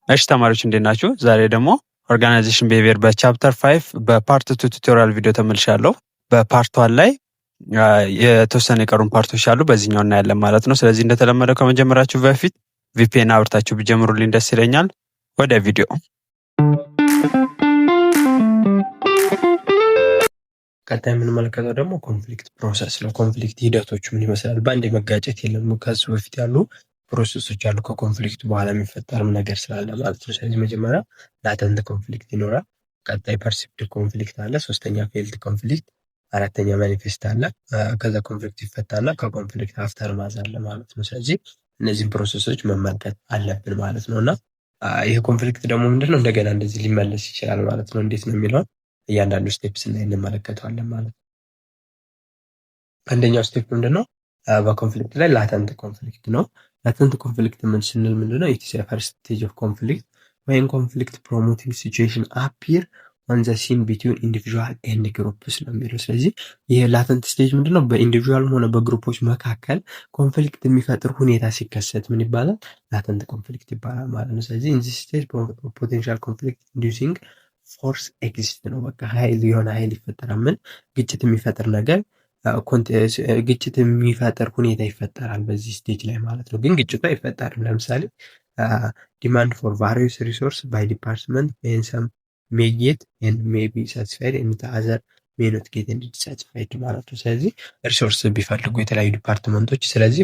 እሺ ተማሪዎች እንዴት ናችሁ? ዛሬ ደግሞ ኦርጋናይዜሽን ቢሄቪየር በቻፕተር 5 በፓርት 2 ቱቶሪያል ቪዲዮ ተመልሻለሁ። በፓርት 1 ላይ የተወሰነ የቀሩን ፓርቶች አሉ፣ በዚህኛው እናያለን ማለት ነው። ስለዚህ እንደተለመደው ከመጀመራችሁ በፊት ቪፒኤን አብርታችሁ ቢጀምሩልኝ ደስ ይለኛል። ወደ ቪዲዮ ቀጣይ የምንመለከተው ደግሞ ኮንፍሊክት ፕሮሰስ ነው። ኮንፍሊክት ሂደቶች ምን ይመስላል? በአንድ መጋጨት የለም፣ ከሱ በፊት ያሉ ፕሮሰሶች አሉ፣ ከኮንፍሊክቱ በኋላ የሚፈጠርም ነገር ስላለ ማለት ነው። ስለዚህ መጀመሪያ ላተንት ኮንፍሊክት ይኖራል፣ ቀጣይ ፐርሲፕድ ኮንፍሊክት አለ፣ ሶስተኛ ፌልድ ኮንፍሊክት፣ አራተኛ ማኒፌስት አለ። ከዛ ኮንፍሊክት ይፈታና ከኮንፍሊክት አፍተር ማዝ አለ ማለት ነው። ስለዚህ እነዚህን ፕሮሰሶች መመልከት አለብን ማለት ነው። እና ይህ ኮንፍሊክት ደግሞ ምንድነው እንደገና እንደዚህ ሊመለስ ይችላል ማለት ነው። እንዴት ነው የሚለውን እያንዳንዱ ስቴፕስ ላይ እንመለከተዋለን ማለት ነው። አንደኛው ስቴፕ ምንድነው? በኮንፍሊክት ላይ ላተንት ኮንፍሊክት ነው። ላተንት ኮንፍሊክት ምን ስንል ምንድነው? ኢትስ ፈርስት ስቴጅ ኦፍ ኮንፍሊክት ወይም ኮንፍሊክት ፕሮሞቲንግ ሲቹዌሽን አፒር ኦን ዘ ሲን ቢትዊን ኢንዲቪዥዋል ኤንድ ግሩፕስ ነው የሚለው። ስለዚህ ይህ ላተንት ስቴጅ ምንድነው? በኢንዲቪዥዋልም ሆነ በግሩፖች መካከል ኮንፍሊክት የሚፈጥር ሁኔታ ሲከሰት ምን ይባላል? ላተንት ኮንፍሊክት ይባላል ማለት ነው። ስለዚህ ኢን ዚስ ስቴጅ ፖቴንሻል ኮንፍሊክት ኢንዱሲንግ ፎርስ ኤግዚስት ነው። በቃ ኃይል የሆነ ኃይል ይፈጠራል። ምን ግጭት የሚፈጥር ነገር ግጭት የሚፈጥር ሁኔታ ይፈጠራል በዚህ ስቴጅ ላይ ማለት ነው። ግን ግጭቱ አይፈጠርም። ለምሳሌ ዲማንድ ፎር ቫሪየስ ሪሶርስ ባይ ዲፓርትመንት ዌን ሰም ሜይ ጌት ኤንድ ሜይ ቢ ሳቲስፋይድ ኤንድ አዘር ሜይ ኖት ጌት ኤንድ ዲሳቲስፋይድ ማለት ነው። ስለዚህ ሪሶርስ ቢፈልጉ የተለያዩ ዲፓርትመንቶች፣ ስለዚህ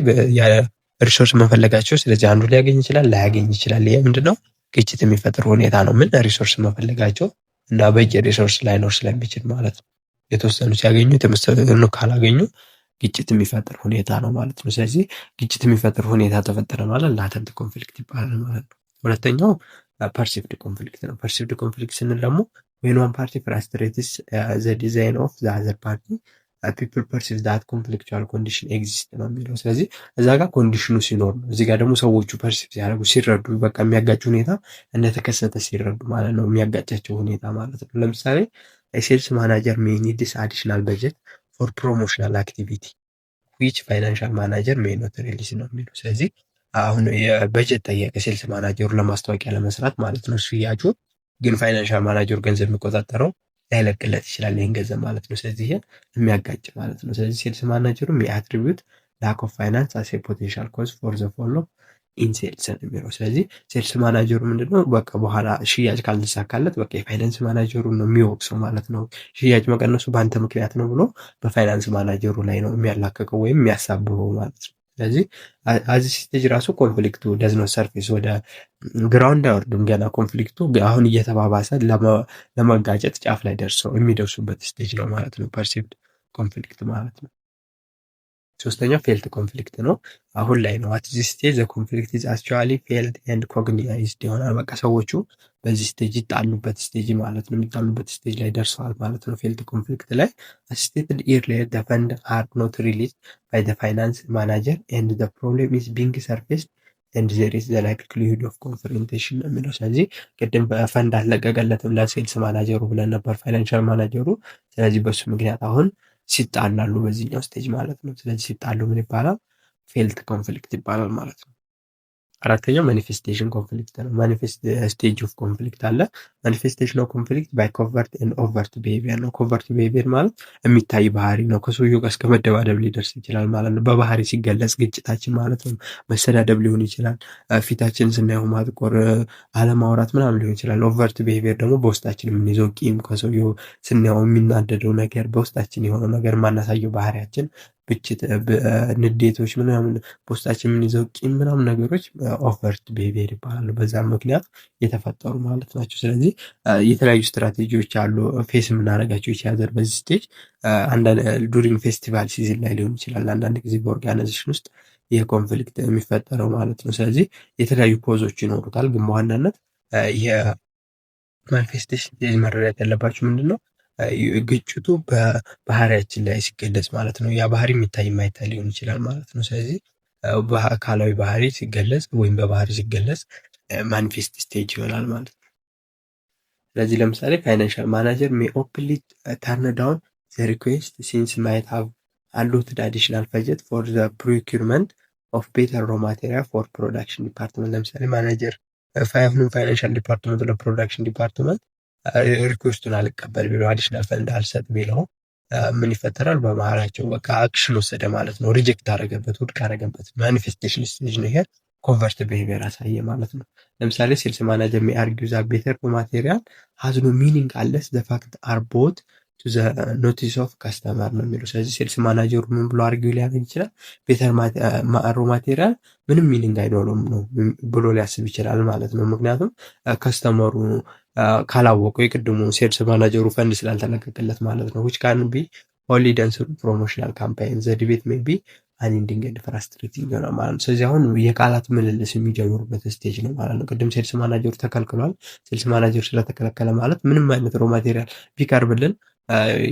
ሪሶርስ መፈለጋቸው፣ ስለዚህ አንዱ ሊያገኝ ይችላል፣ ላያገኝ ይችላል። ይሄ ምንድነው? ግጭት የሚፈጥር ሁኔታ ነው። ምን ሪሶርስ መፈለጋቸው እና በቂ ሪሶርስ ላይኖር ስለሚችል ማለት ነው። የተወሰኑ ሲያገኙ የተወሰኑ ካላገኙ ግጭት የሚፈጥር ሁኔታ ነው ማለት ነው። ስለዚህ ግጭት የሚፈጥር ሁኔታ ተፈጠረ ማለት ላተንት ኮንፍሊክት ይባላል ማለት ነው። ሁለተኛው ፐርሲቭድ ኮንፍሊክት ነው። ፐርሲቭድ ኮንፍሊክት ስንል ደግሞ ዌን ዋን ፓርቲ ፍራስትሬትስ ዘ ዲዛይን ኦፍ ዘ አዘር ፓርቲ ፒፕል ፐርሲቭ ዳት ኮንፍሊክቹዋል ኮንዲሽን ኤግዚስት ነው የሚለው። ስለዚህ እዛ ጋር ኮንዲሽኑ ሲኖር ነው፣ እዚህ ጋር ደግሞ ሰዎቹ ፐርሲቭ ሲያደርጉ ሲረዱ፣ በቃ የሚያጋጭ ሁኔታ እንደተከሰተ ሲረዱ ማለት ነው፣ የሚያጋጫቸው ሁኔታ ማለት ነው። ለምሳሌ ሴልስ ማናጀር ሜይ ኒድስ አዲሽናል በጀት ፎር ፕሮሞሽናል አክቲቪቲ ዊች ፋይናንሻል ማናጀር ሜይ ኖት ሪሊዝ ነው የሚለው። ስለዚህ አሁን የበጀት ጠየቀ ሴልስ ማናጀሩ ለማስታወቂያ ለመስራት ማለት ነው ሽያጩ፣ ግን ፋይናንሻል ማናጀሩ ገንዘብ የሚቆጣጠረው ላይለቅለት ይችላል ይህን ገንዘብ ማለት ነው። ስለዚህ ይሄን የሚያጋጭ ማለት ነው። ስለዚህ ሴልስ ማናጀሩ ሜይ አትሪቢዩት ላክ ኦፍ ፋይናንስ አስ ኤ ፖቴንሻል ኮዝ ፎር ዘ ፎል ኦፍ ኢን ሴልስ ነው የሚለው። ስለዚህ ሴልስ ማናጀሩ ምንድነው በቃ በኋላ ሽያጭ ካልተሳካለት በቃ የፋይናንስ ማናጀሩ ነው የሚወቅሰው ማለት ነው። ሽያጭ መቀነሱ በአንተ ምክንያት ነው ብሎ በፋይናንስ ማናጀሩ ላይ ነው የሚያላከቀው ወይም የሚያሳብበው ማለት ነው። ስለዚህ አዚ ስቴጅ ራሱ ኮንፍሊክቱ ደዝ ኖት ሰርፌስ ወደ ግራውንድ አይወርድም። ገና ኮንፍሊክቱ አሁን እየተባባሰ ለመጋጨት ጫፍ ላይ ደርሰው የሚደርሱበት ስቴጅ ነው ማለት ነው ፐርሲቭድ ኮንፍሊክት ማለት ነው። ሶስተኛው ፌልድ ኮንፍሊክት ነው። አሁን ላይ ነው አት ዚስ ስቴጅ ዘ ኮንፍሊክት ኢዝ አክቹዋሊ ፌልድ ኤንድ ኮግናይዝድ ይሆናል። በቃ ሰዎቹ በዚህ ስቴጅ ይጣሉበት ስቴጅ ማለት ነው፣ የሚጣሉበት ስቴጅ ላይ ደርሰዋል ማለት ነው። ፌልድ ኮንፍሊክት ላይ ስቴትድ ኢርሊየር ዘ ፈንድ አር ኖት ሪሊዝድ ባይ ዘ ፋይናንስ ማናጀር ኤንድ ዘ ፕሮብሌም ኢዝ ቢንግ ሰርፌስድ ኤንድ ዜር ኢዝ ዘ ላይክሊሁድ ኦፍ ኮንፍሮንቴሽን ነው የሚለው። ስለዚህ ቅድም በፈንድ አልለቀቀለትም ለሴልስ ማናጀሩ ብለን ነበር ፋይናንሻል ማናጀሩ። ስለዚህ በሱ ምክንያት አሁን ሲጣላሉ በዚህኛው ስቴጅ ማለት ነው። ስለዚህ ሲጣሉ ምን ይባላል? ፌልድ ኮንፍሊክት ይባላል ማለት ነው። አራተኛው ማኒፌስቴሽን ኮንፍሊክት ነው። ማኒፌስት ስቴጅ ኦፍ ኮንፍሊክት አለ። ማኒፌስቴሽን ኦፍ ኮንፍሊክት ባይ ኮቨርት ኤንድ ኦቨርት ቢሄቪየር ነው። ኮቨርት ቢሄቪየር ማለት የሚታይ ባህሪ ነው። ከሰውየው ጋር እስከ መደባደብ ሊደርስ ይችላል ማለት ነው። በባህሪ ሲገለጽ ግጭታችን ማለት ነው። መሰዳደብ ሊሆን ይችላል፣ ፊታችን ስናየው ማጥቆር፣ አለማውራት ምናምን ሊሆን ይችላል። ኦቨርት ቢሄቪየር ደግሞ በውስጣችን የምንይዘው ቂም፣ ከሰውየው ስናየው የሚናደደው ነገር፣ በውስጣችን የሆነው ነገር ማናሳየው ባህሪያችን፣ ብችት፣ ንዴቶች ምናምን በውስጣችን የምንይዘው ቂም ምናምን ነገሮች ኦቨርት ቢሄቪየር ይባላሉ። በዛም ምክንያት የተፈጠሩ ማለት ናቸው። ስለዚህ የተለያዩ ስትራቴጂዎች አሉ ፌስ የምናደርጋቸው ይቻላል በዚህ ስቴጅ። ዱሪንግ ፌስቲቫል ሲዝን ላይ ሊሆን ይችላል፣ አንዳንድ ጊዜ በኦርጋናይዜሽን ውስጥ ይህ ኮንፍሊክት የሚፈጠረው ማለት ነው። ስለዚህ የተለያዩ ፖዞች ይኖሩታል፣ ግን በዋናነት የማኒፌስቴሽን መረዳት ያለባቸው ምንድን ነው ግጭቱ በባህሪያችን ላይ ሲገለጽ ማለት ነው። ያ ባህሪ የሚታይ የማይታይ ሊሆን ይችላል ማለት ነው። ስለዚህ በአካላዊ ባህሪ ሲገለጽ ወይም በባህሪ ሲገለጽ ማኒፌስት ስቴጅ ይሆናል ማለት ነው። ስለዚህ ለምሳሌ ፋይናንሻል ማናጀር ሜይ ኦፕንሊ ተርን ዳውን ዘ ሪኩዌስት ሲንስ ማይት ሃቭ አሎትድ አዲሽናል በጀት ፎር ዘ ፕሮኪውርመንት ኦፍ ቤተር ሮ ማቴሪያል ፎር ፕሮዳክሽን ዲፓርትመንት። ለምሳሌ ማናጀር አሁንም ፋይናንሻል ዲፓርትመንት ለፕሮዳክሽን ዲፓርትመንት ሪኩዌስቱን አልቀበል ቢለው አዲሽናል ፈንድ አልሰጥ ቢለው ምን ይፈጠራል? በመሀላቸው በቃ አክሽን ወሰደ ማለት ነው። ሪጀክት አደረገበት፣ ውድቅ አደረገበት። ማኒፌስቴሽን ስቴጅ ነው ይሄ። ኮንቨርት ቢሄቪየር አሳየ ማለት ነው። ለምሳሌ ሴልስ ማናጀር ሚ አርጊው ዛት ቤተር ማቴሪያል ሃዝ ኖ ሚኒንግ አለስ ዘ ፋክት አር ቦት ቱ ዘ ኖቲስ ኦፍ ካስተመር ነው የሚለው። ስለዚህ ሴልስ ማናጀሩ ምን ብሎ አርጊው ሊያደርግ ይችላል? ቤተር ሮ ማቴሪያል ምንም ሚኒንግ አይኖረውም ነው ብሎ ሊያስብ ይችላል ማለት ነው። ምክንያቱም ከስተመሩ ካላወቀው የቅድሙ ሴልስ ማናጀሩ ፈንድ ስላልተለቀቀለት ማለት ነው። which can be only done through promotional campaign the debate may be unending and frustrating ነው ማለት ነው። ስለዚህ አሁን የቃላት ምልልስ የሚጀምሩበት ስቴጅ ነው ማለት ነው። ቅድም ሴልስ ማናጀሩ ተከልክሏል። ሴልስ ማናጀሩ ስለተከለከለ ማለት ምንም አይነት ሮ ማቴሪያል ቢቀርብልን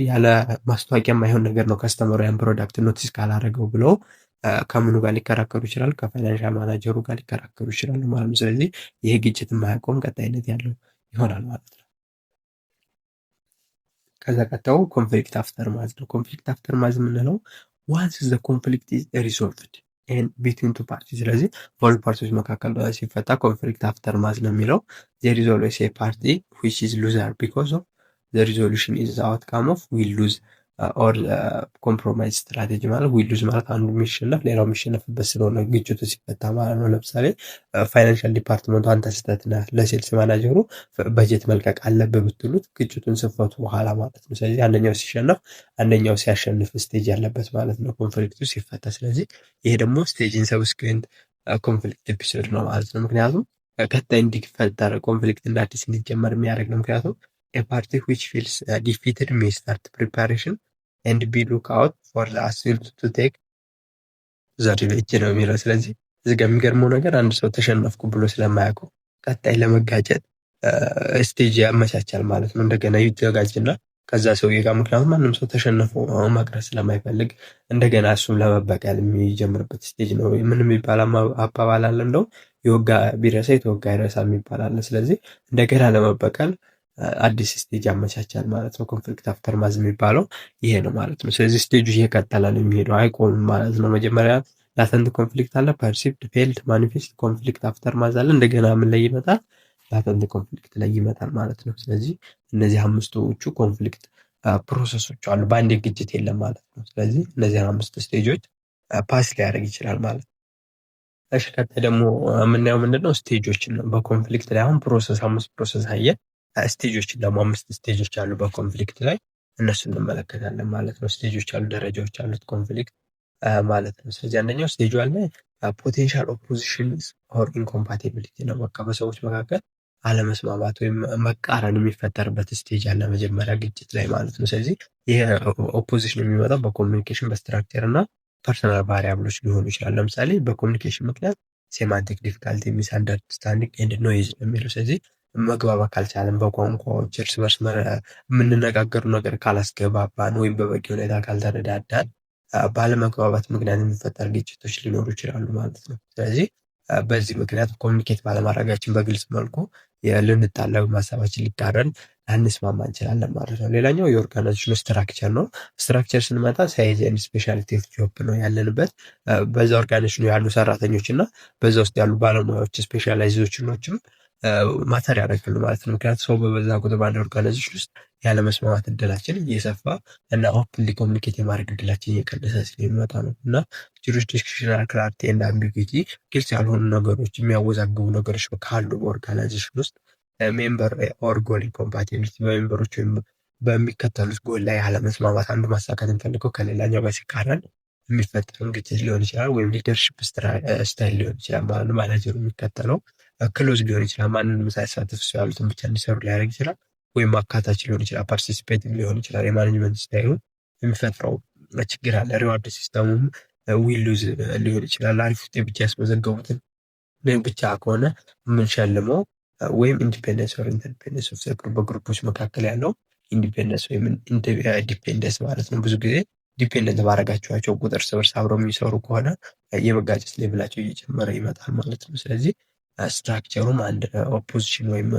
ያለ ማስታወቂያ የማይሆን ነገር ነው። ከስተመሩ ያን ፕሮዳክት ኖቲስ ካላደረገው ብለው ከምኑ ጋር ሊከራከሩ ይችላል? ከፋይናንሻል ማናጀሩ ጋር ሊከራከሩ ይችላሉ ማለት ነው። ስለዚህ ይሄ ግጭት የማያቆም ቀጣይነት ያለው ይሆናል ማለት ነው። ከዛ ቀጣዩ ኮንፍሊክት አፍተር ማዝ ነው። ኮንፍሊክት አፍተር ማዝ የምንለው ዋንስ ዘ ኮንፍሊክት ኢዝ ሪዞልቭድ ቢትዊን ቱ ፓርቲ፣ ስለዚህ በሁለት ፓርቲዎች መካከል ሲፈታ ኮንፍሊክት አፍተር ማዝ ነው የሚለው። ዜር ኢዝ ኦልዌይስ ኤ ፓርቲ ዊች ኢዝ ሉዘር ቢኮዝ ኦፍ ዘ ሪዞሉሽን ኢዝ ዘ አውትካም ኦፍ ዊል ሉዝ ኦር ኮምፕሮማይዝ ስትራቴጂ ማለት ዊል ሉዝ ማለት አንዱ የሚሸነፍ ሌላው የሚሸነፍበት ስለሆነ ግጭቱ ሲፈታ ማለት ነው። ለምሳሌ ፋይናንሻል ዲፓርትመንቱ አንተ ስህተት ነህ ለሴልስ ማናጀሩ በጀት መልቀቅ አለብህ ብትሉት ግጭቱን ስፈቱ በኋላ ማለት ነው። ስለዚህ አንደኛው ሲሸነፍ አንደኛው ሲያሸንፍ ስቴጅ ያለበት ማለት ነው ኮንፍሊክቱ ሲፈታ። ስለዚህ ይሄ ደግሞ ስቴጅን ሰብስኩዌንት ኮንፍሊክት ኤፒሶድ ነው ማለት ነው። ምክንያቱም ቀጣይ እንዲፈጠር ኮንፍሊክት እንደ አዲስ እንዲጀመር የሚያደርግ ነው። ምክንያቱም a party which feels defeated may start preparation and be look out for the assault to take the revenge ነው የሚለው። ስለዚህ እዚህ ጋር የሚገርመው ነገር አንድ ሰው ተሸነፍኩ ብሎ ስለማያውቀው ቀጣይ ለመጋጨት ስቴጅ ያመቻቻል ማለት ነው። እንደገና ይዘጋጅና ከዛ ሰውዬ ጋር ምክንያቱም ማንም ሰው ተሸንፎ መቅረት ስለማይፈልግ እንደገና እሱም ለመበቀል የሚጀምርበት ስቴጅ ነው። ምን የሚባል አባባል አለ? እንደው የወጋ ቢረሳ የተወጋ አይረሳ የሚባል አለ። ስለዚህ እንደገና ለመበቀል አዲስ ስቴጅ ያመቻቻል ማለት ነው። ኮንፍሊክት አፍተር ማዝ የሚባለው ይሄ ነው ማለት ነው። ስለዚህ ስቴጁ እየቀጠለ ነው የሚሄደው አይቆምም ማለት ነው። መጀመሪያ ላተንት ኮንፍሊክት አለ፣ ፐርሲቭድ፣ ፌልድ፣ ማኒፌስት፣ ኮንፍሊክት አፍተር ማዝ አለ። እንደገና ምን ላይ ይመጣል? ላተንት ኮንፍሊክት ላይ ይመጣል ማለት ነው። ስለዚህ እነዚህ አምስቶቹ ኮንፍሊክት ፕሮሰሶች አሉ። በአንድ ግጭት የለም ማለት ነው። ስለዚህ እነዚህን አምስት ስቴጆች ፓስ ሊያደርግ ይችላል ማለት ነው። እሺ ቀጣይ ደግሞ የምናየው ምንድነው? ስቴጆችን ነው። በኮንፍሊክት ላይ አሁን ፕሮሰስ አምስት ፕሮሰስ አየን። ስቴጆችን ደግሞ አምስት ስቴጆች አሉ በኮንፍሊክት ላይ እነሱ እንመለከታለን ማለት ነው። ስቴጆች አሉ፣ ደረጃዎች አሉት ኮንፍሊክት ማለት ነው። ስለዚህ አንደኛው ስቴጅ አለ ፖቴንሻል ኦፖዚሽንስ ኦር ኢንኮምፓቲቢሊቲ ነው። በቃ በሰዎች መካከል አለመስማማት ወይም መቃረን የሚፈጠርበት ስቴጅ አለ መጀመሪያ ግጭት ላይ ማለት ነው። ስለዚህ ይሄ ኦፖዚሽን የሚመጣው በኮሚኒኬሽን በስትራክቸር እና ፐርሰናል ቫሪያብሎች ሊሆኑ ይችላል። ለምሳሌ በኮሚኒኬሽን ምክንያት ሴማንቲክ ዲፊካልቲ፣ ሚስ አንደርስታንዲንግ ኤንድ ኖይዝ ነው የሚለው። ስለዚህ መግባባት ካልቻለን በቋንቋዎች እርስ በርስ የምንነጋገሩ ነገር ካላስገባባን ወይም በበቂ ሁኔታ ካልተረዳዳን ባለመግባባት ምክንያት የሚፈጠር ግጭቶች ሊኖሩ ይችላሉ ማለት ነው። ስለዚህ በዚህ ምክንያት ኮሚኒኬት ባለማድረጋችን በግልጽ መልኩ ልንጣላ ወይም ሀሳባችን ሊቃረን ላንስማማ እንችላለን ማለት ነው። ሌላኛው የኦርጋናይዜሽኑ ስትራክቸር ነው። ስትራክቸር ስንመጣ ሳይዝ ኤንድ ስፔሻሊቲ ኦፍ ጆብ ነው ያለንበት። በዛ ኦርጋናይዜሽኑ ያሉ ሰራተኞች እና በዛ ውስጥ ያሉ ባለሙያዎች ስፔሻላይዜሽኖችም ማተር ያደርጋሉ ማለት ነው። ምክንያቱም ሰው በበዛ ቁጥር በአንድ ኦርጋናይዜሽን ውስጥ ያለመስማማት እድላችን እየሰፋ እና ኦፕንሊ ኮሚኒኬት የማድረግ እድላችን እየቀነሰ ስለሚመጣ ነው። እና ጁሪስዲክሽናል ክላሪቲ ኤንድ አምቢጉቲ ግልጽ ያልሆኑ ነገሮች፣ የሚያወዛግቡ ነገሮች ካሉ በኦርጋናይዜሽን ውስጥ ሜምበር ኦር ጎል ኢንኮምፓቲቢሊቲ በሜምበሮች ወይም በሚከተሉት ጎል ላይ ያለመስማማት፣ አንዱ ማሳካት የሚፈልገው ከሌላኛው ጋር ሲቃረን የሚፈጠር ግጭት ሊሆን ይችላል። ወይም ሊደርሽፕ ስታይል ሊሆን ይችላል። ማናጀሩ የሚከተለው ክሎዝ ሊሆን ይችላል። ማንንም ሳይሳተፍ እሱ ያሉትን ብቻ እንዲሰሩ ሊያደርግ ይችላል። ወይም አካታች ሊሆን ይችላል። ፓርቲሲፔቲቭ ሊሆን ይችላል። የማኔጅመንት ስታይሉ የሚፈጥረው ችግር አለ። ሪዋርድ ሲስተሙም ዊሉዝ ሊሆን ይችላል። አሪፍ ውጤት ብቻ ያስመዘገቡትን ብቻ ከሆነ የምንሸልመው ወይም ኢንዲፔንደንስ ኦር ኢንተርዲፔንደንስ ኦፍ ግሩፕ በግሩፖች መካከል ያለው ኢንዲፔንደንስ ወይም ዲፔንደንስ ማለት ነው። ብዙ ጊዜ ዲፔንደንት ባረጋቸዋቸው ቁጥር እርስ በርስ አብረው የሚሰሩ ከሆነ የመጋጨት ሌቭላቸው እየጨመረ ይመጣል ማለት ነው። ስለዚህ ስትራክቸሩም አንድ ኦፖዚሽን ወይም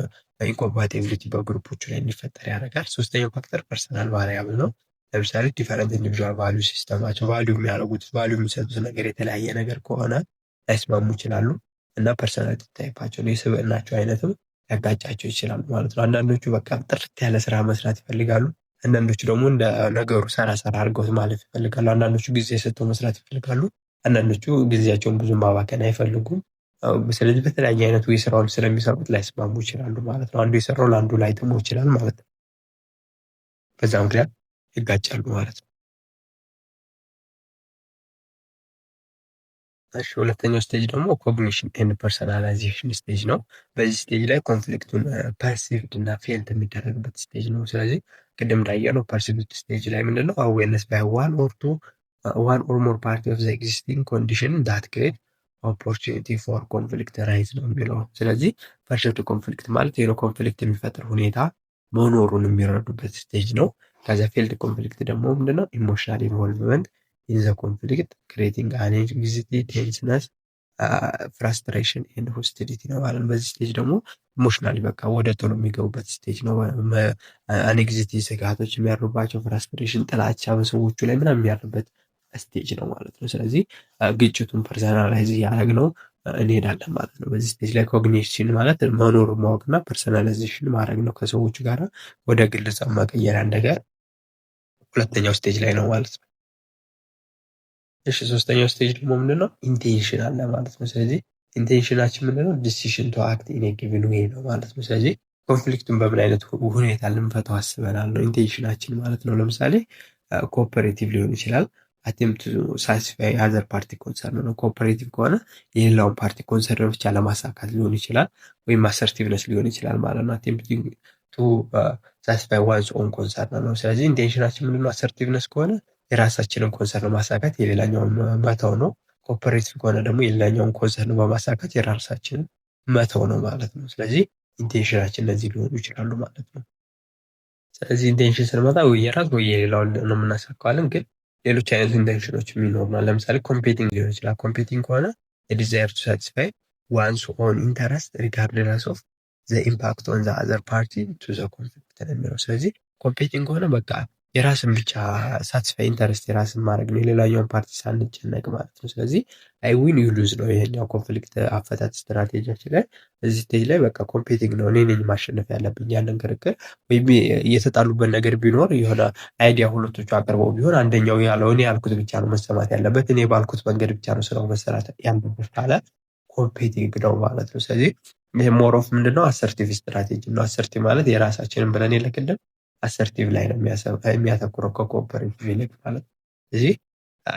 ኢንኮምፓቲቢሊቲ በግሩፖቹ ላይ እንዲፈጠር ያደርጋል። ሶስተኛው ፋክተር ፐርሰናል ቫሪያብል ነው። ለምሳሌ ዲፈረንት ኢንዲቪጁዋል ቫሊዩ ሲስተማቸው ቫሊዩ የሚያደርጉት ቫሊዩ የሚሰጡት ነገር የተለያየ ነገር ከሆነ ላይስማሙ ይችላሉ። እና ፐርሰናሊቲ ታይፓቸውን የስብዕናቸው አይነትም ሊያጋጫቸው ይችላል ማለት ነው። አንዳንዶቹ በቃ ጥርት ያለ ስራ መስራት ይፈልጋሉ። አንዳንዶቹ ደግሞ እንደ ነገሩ ሰራ አድርገውት ማለፍ ይፈልጋሉ። አንዳንዶቹ ጊዜ ሰጥተው መስራት ይፈልጋሉ። አንዳንዶቹ ጊዜያቸውን ብዙም ማባከን አይፈልጉም። ስለዚህ በተለያየ አይነት ወይ ስራውን ስለሚሰሩት ላይስማሙ ይችላሉ ማለት ነው። አንዱ የሰራው ለአንዱ ላይጥመው ይችላል ማለት ነው። በዛ ምክንያት ይጋጫሉ ማለት ነው። እሺ ሁለተኛው ስቴጅ ደግሞ ኮግኒሽን ኤንድ ፐርሰናላይዜሽን ስቴጅ ነው። በዚህ ስቴጅ ላይ ኮንፍሊክቱን ፐርሲቭድ እና ፌልድ የሚደረግበት ስቴጅ ነው። ስለዚህ ቅድም እንዳየነው ፐርሲቭድ ስቴጅ ላይ ምንድነው አዌርነስ ባይ ዋን ኦር ሞር ፓርቲ ኦፍ ዘ ኤግዚስቲንግ ኮንዲሽን ዳት ክሬት ኦፖርቹኒቲ ፎር ኮንፍሊክት ራይዝ ነው የሚለው። ስለዚህ ፐርሲቭድ ኮንፍሊክት ማለት የሆነ ኮንፍሊክት የሚፈጥር ሁኔታ መኖሩን የሚረዱበት ስቴጅ ነው። ከዚያ ፌልድ ኮንፍሊክት ደግሞ ምንድነው ኢሞሽናል ኢንቮልቭመንት ኢን ዘ ኮንፍሊክት ክሬቲንግ አንኤግዚቲ ቴንስነስ ፍራስትሬሽን ኤንድ ሆስቲሊቲ ነው ማለት ነው። በዚህ ስቴጅ ደግሞ ኢሞሽናሊ በቃ ወደ ቶሎ የሚገቡበት ስቴጅ ነው። አንኤግዚቲ ስጋቶች የሚያርባቸው፣ ፍራስትሬሽን ጥላቻ በሰዎቹ ላይ ምናምን የሚያርበት ስቴጅ ነው ማለት ነው። ስለዚህ ግጭቱን ፐርሰናላይዝ እያደረግነው እንሄዳለን ማለት ነው። በዚህ ስቴጅ ላይ ኮግኒሽን ማለት መኖር ማወቅና ፐርሰናላይዜሽን ማድረግ ነው። ከሰዎቹ ጋር ወደ ግለሰብ መቀየር ነገር ሁለተኛው ስቴጅ ላይ ነው ማለት ነው። እሺ ሶስተኛው ስቴጅ ደግሞ ምንድነው ኢንቴንሽን አለ ማለት ነው። ስለዚህ ኢንቴንሽናችን ምንድነው ዲሲሽን ቱ አክት ኢን ኤ ጊቭን ዌይ ነው ማለት ነው። ስለዚህ ኮንፍሊክቱን በምን አይነት ሁኔታ ልንፈታው አስበናል ነው ኢንቴንሽናችን ማለት ነው። ለምሳሌ ኮኦፐሬቲቭ ሊሆን ይችላል። አቴምፕት ሳቲስፋይ አዘር ፓርቲ ኮንሰርን ነው። ኮኦፐሬቲቭ ከሆነ የሌላውን ፓርቲ ኮንሰርን ብቻ ለማሳካት ሊሆን ይችላል፣ ወይም አሰርቲቭነስ ሊሆን ይችላል ማለት ነው። አቴምፕቲንግ ቱ ሳቲስፋይ ዋንስ ኦን ኮንሰርን ነው። ስለዚህ ኢንቴንሽናችን ምንድነው አሰርቲቭነስ ከሆነ የራሳችንን ኮንሰርን ማሳካት የሌላኛውን መተው ነው። ኮኦፐሬቲቭ ከሆነ ደግሞ የሌላኛውን ኮንሰርን በማሳካት የራሳችንን መተው ነው ማለት ነው። ስለዚህ ኢንቴንሽናችን እነዚህ ሊሆኑ ይችላሉ ማለት ነው። ስለዚህ ኢንቴንሽን ስንመጣ ወይ የራስ ወይ የሌላውን ነው የምናሳካዋለን። ግን ሌሎች አይነት ኢንቴንሽኖች የሚኖሩናል። ለምሳሌ ኮምፔቲንግ ሊሆን ይችላል። ኮምፔቲንግ ከሆነ የዲዛየር ቱ ሳቲስፋይ ዋንስ ኦን ኢንተረስት ሪጋርድለስ ኦፍ ዘ ኢምፓክት ኦን ዘ አዘር ፓርቲ ቱ ዘ ኮንፍሊክት ነው የሚለው። ስለዚህ ኮምፔቲንግ ከሆነ በቃ የራስን ብቻ ሳቲስፋይ ኢንተረስት የራስን ማድረግ ነው፣ የሌላኛውን ፓርቲ ሳንጨነቅ ማለት ነው። ስለዚህ አይ ዊን ዩ ሉዝ ነው ይሄኛው ኮንፍሊክት አፈታት ስትራቴጂያችን ላይ። እዚህ ስቴጅ ላይ በቃ ኮምፔቲንግ ነው፣ እኔ ነኝ ማሸነፍ ያለብኝ ያንን ክርክር። ወይም የተጣሉበት ነገር ቢኖር የሆነ አይዲያ ሁለቶቹ አቅርበው ቢሆን አንደኛው ያለው እኔ ያልኩት ብቻ ነው መሰማት ያለበት፣ እኔ ባልኩት መንገድ ብቻ ነው ስራው መሰራት ያለበት ካለ ኮምፔቲንግ ነው ማለት ነው። ስለዚህ ይሄ ሞር ኦፍ ምንድነው አሰርቲቭ ስትራቴጂ ነው። አሰርቲቭ ማለት የራሳችንን ብለን የለቅድም አሰርቲቭ ላይ ነው የሚያተኩረው ከኮኦፐሬቲቭ ይልቅ ማለት ነው። እዚህ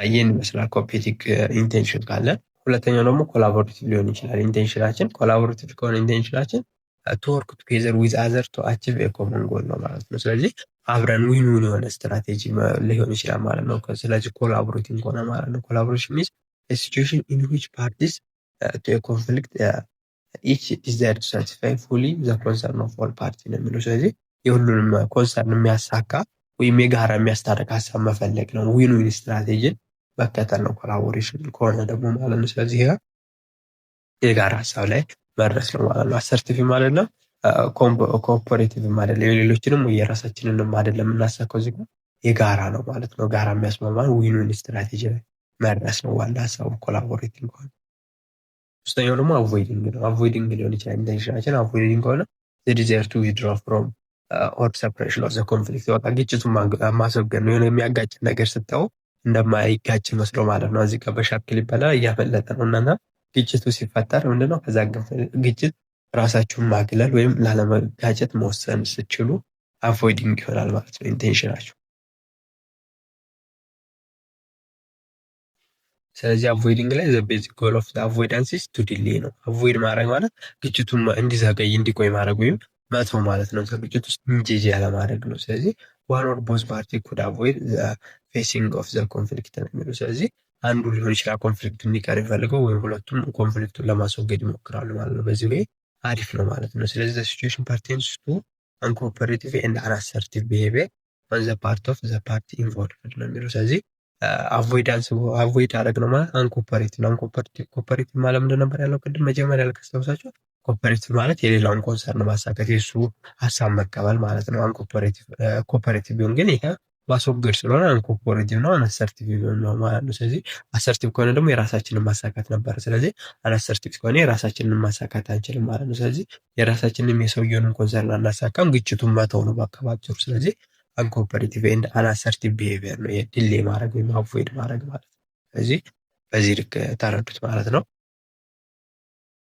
ይህን ይመስላል ኮምፔቲንግ ኢንቴንሽን ካለ። ሁለተኛው ደግሞ ኮላቦሬቲቭ ሊሆን ይችላል ኢንቴንሽናችን። ኮላቦሬቲቭ ከሆነ ኢንቴንሽናችን ቱ ወርክ ቱጌዘር ዊዝ አዘር ቱ አቺቭ ኤ ኮመን ጎል ነው ማለት ነው። ስለዚህ አብረን ዊን ዊን የሆነ ስትራቴጂ ሊሆን ይችላል ማለት ነው። ስለዚህ ኮላቦሬቲቭ ከሆነ ማለት ነው። ኮላቦሬሽን ሚንስ ኤ ሲቹዌሽን ኢን ዊች ፓርቲስ ቱ ኤ ኮንፍሊክት ኢች ዲዛይር ቱ ሳቲስፋይ ፉሊ ዘ ኮንሰርን ኦፍ ኦል ፓርቲ ነው የሚለው። ስለዚህ የሁሉንም ኮንሰርን የሚያሳካ ወይም የጋራ የሚያስታርቅ ሀሳብ መፈለግ ነው። ዊን ዊን ስትራቴጂን መከተል ነው ኮላቦሬሽን ከሆነ ደግሞ ማለት ነው። ስለዚህ የጋራ ሀሳብ ላይ መድረስ ነው ማለት ነው። አሰርቲቭ ማለት ነው። ኮኦፐሬቲቭም አይደለም፣ የሌሎችንም ወይ የራሳችንንም አይደለም የምናሳካው፣ እዚህ ጋር የጋራ ነው ማለት ነው። ጋራ የሚያስማማን ዊን ዊን ስትራቴጂ ላይ መድረስ ነው ዋና ሀሳቡ ኮላቦሬቲቭ ከሆነ። ሶስተኛው ደግሞ አቮይዲንግ ነው። አቮይዲንግ ሊሆን ይችላል ኢንቴንሽናችን። አቮይዲንግ ከሆነ ዲዛየር ቱ ዊዝድሮ ፍሮም ኦር ሰፕሬሽን ኦፍ ዘ ኮንፍሊክት፣ በቃ ግጭቱን ማስወገድ ነው። የሆነ የሚያጋጭ ነገር ስታዩ እንደማይጋጭ መስሎ ማለት ነው። እዚህ ጋር በሻክል ይባላል እያመለጠ ነው። እና ግጭቱ ሲፈጠር ምንድነው ከዛ ግጭት ራሳችሁን ማግለል ወይም ላለመጋጨት መወሰን ስችሉ አቮይዲንግ ይሆናል ማለት ነው ኢንቴንሽናችሁ። ስለዚህ አቮይዲንግ ላይ ዘ ቤዚክ ጎል ኦፍ አቮይዳንስ ኢዝ ቱ ዲሌይ ነው። አቮይድ ማድረግ ማለት ግጭቱን እንዲዘገይ እንዲቆይ ማድረግ ወይም መተው ማለት ነው። ከግጭት ውስጥ እንጂጂ ያለማድረግ ነው። ስለዚህ ዋን ኦር ቦዝ ፓርቲ ኩድ አቮይድ ፌሲንግ ኦፍ ዘ ኮንፍሊክት ነው የሚለው። ስለዚህ አንዱ ሊሆን ይችላል ኮንፍሊክቱ እንዲቀር ይፈልገው፣ ወይም ሁለቱም ኮንፍሊክቱን ለማስወገድ ይሞክራሉ ማለት ነው። በዚህ ወይ አሪፍ ነው ማለት ነው። ስለዚህ ዘ ሲቹዌሽን ፐርቴንስ ቱ አንኮኦፐሬቲቭ ኤንድ አንአሰርቲቭ ቢሄቪየር ኦን ዘ ፓርት ኦፍ ዘ ፓርቲ ኢንቮልቭድ ነው የሚለው። ስለዚህ አቮይድ አደረግ ነው ማለት አንኮኦፐሬቲቭ ነው። ኮኦፐሬቲቭ ማለት ምንድን ነበር ያለው ቅድም መጀመሪያ ያልከስተውሳቸው? ኮኦፐሬቲቭ ማለት የሌላውን ኮንሰርን ማሳካት፣ የሱ ሀሳብ መቀበል ማለት ነው። አንኮኦፐሬቲቭ ኮኦፐሬቲቭ ቢሆን ግን ይሄ ማስወገድ ስለሆነ አንኮኦፐሬቲቭ ነው፣ አንአሰርቲቭ ነው ማለት ነው። ስለዚህ አሰርቲቭ ከሆነ ደግሞ የራሳችንን ማሳካት ነበር። ስለዚህ አንአሰርቲቭ ከሆነ የራሳችንን ማሳካት አንችልም ማለት ነው። ስለዚህ የራሳችንን የሰውየውን ኮንሰርን አናሳካም፣ ግጭቱን መተው ነው በአካባቢው። ስለዚህ አንኮኦፐሬቲቭ ኤንድ አንአሰርቲቭ ቢሄቪየር ነው የዲሌ ማድረግ ወይም አቮይድ ማድረግ ማለት ነው። ስለዚህ በዚህ ልክ ተረዱት ማለት ነው።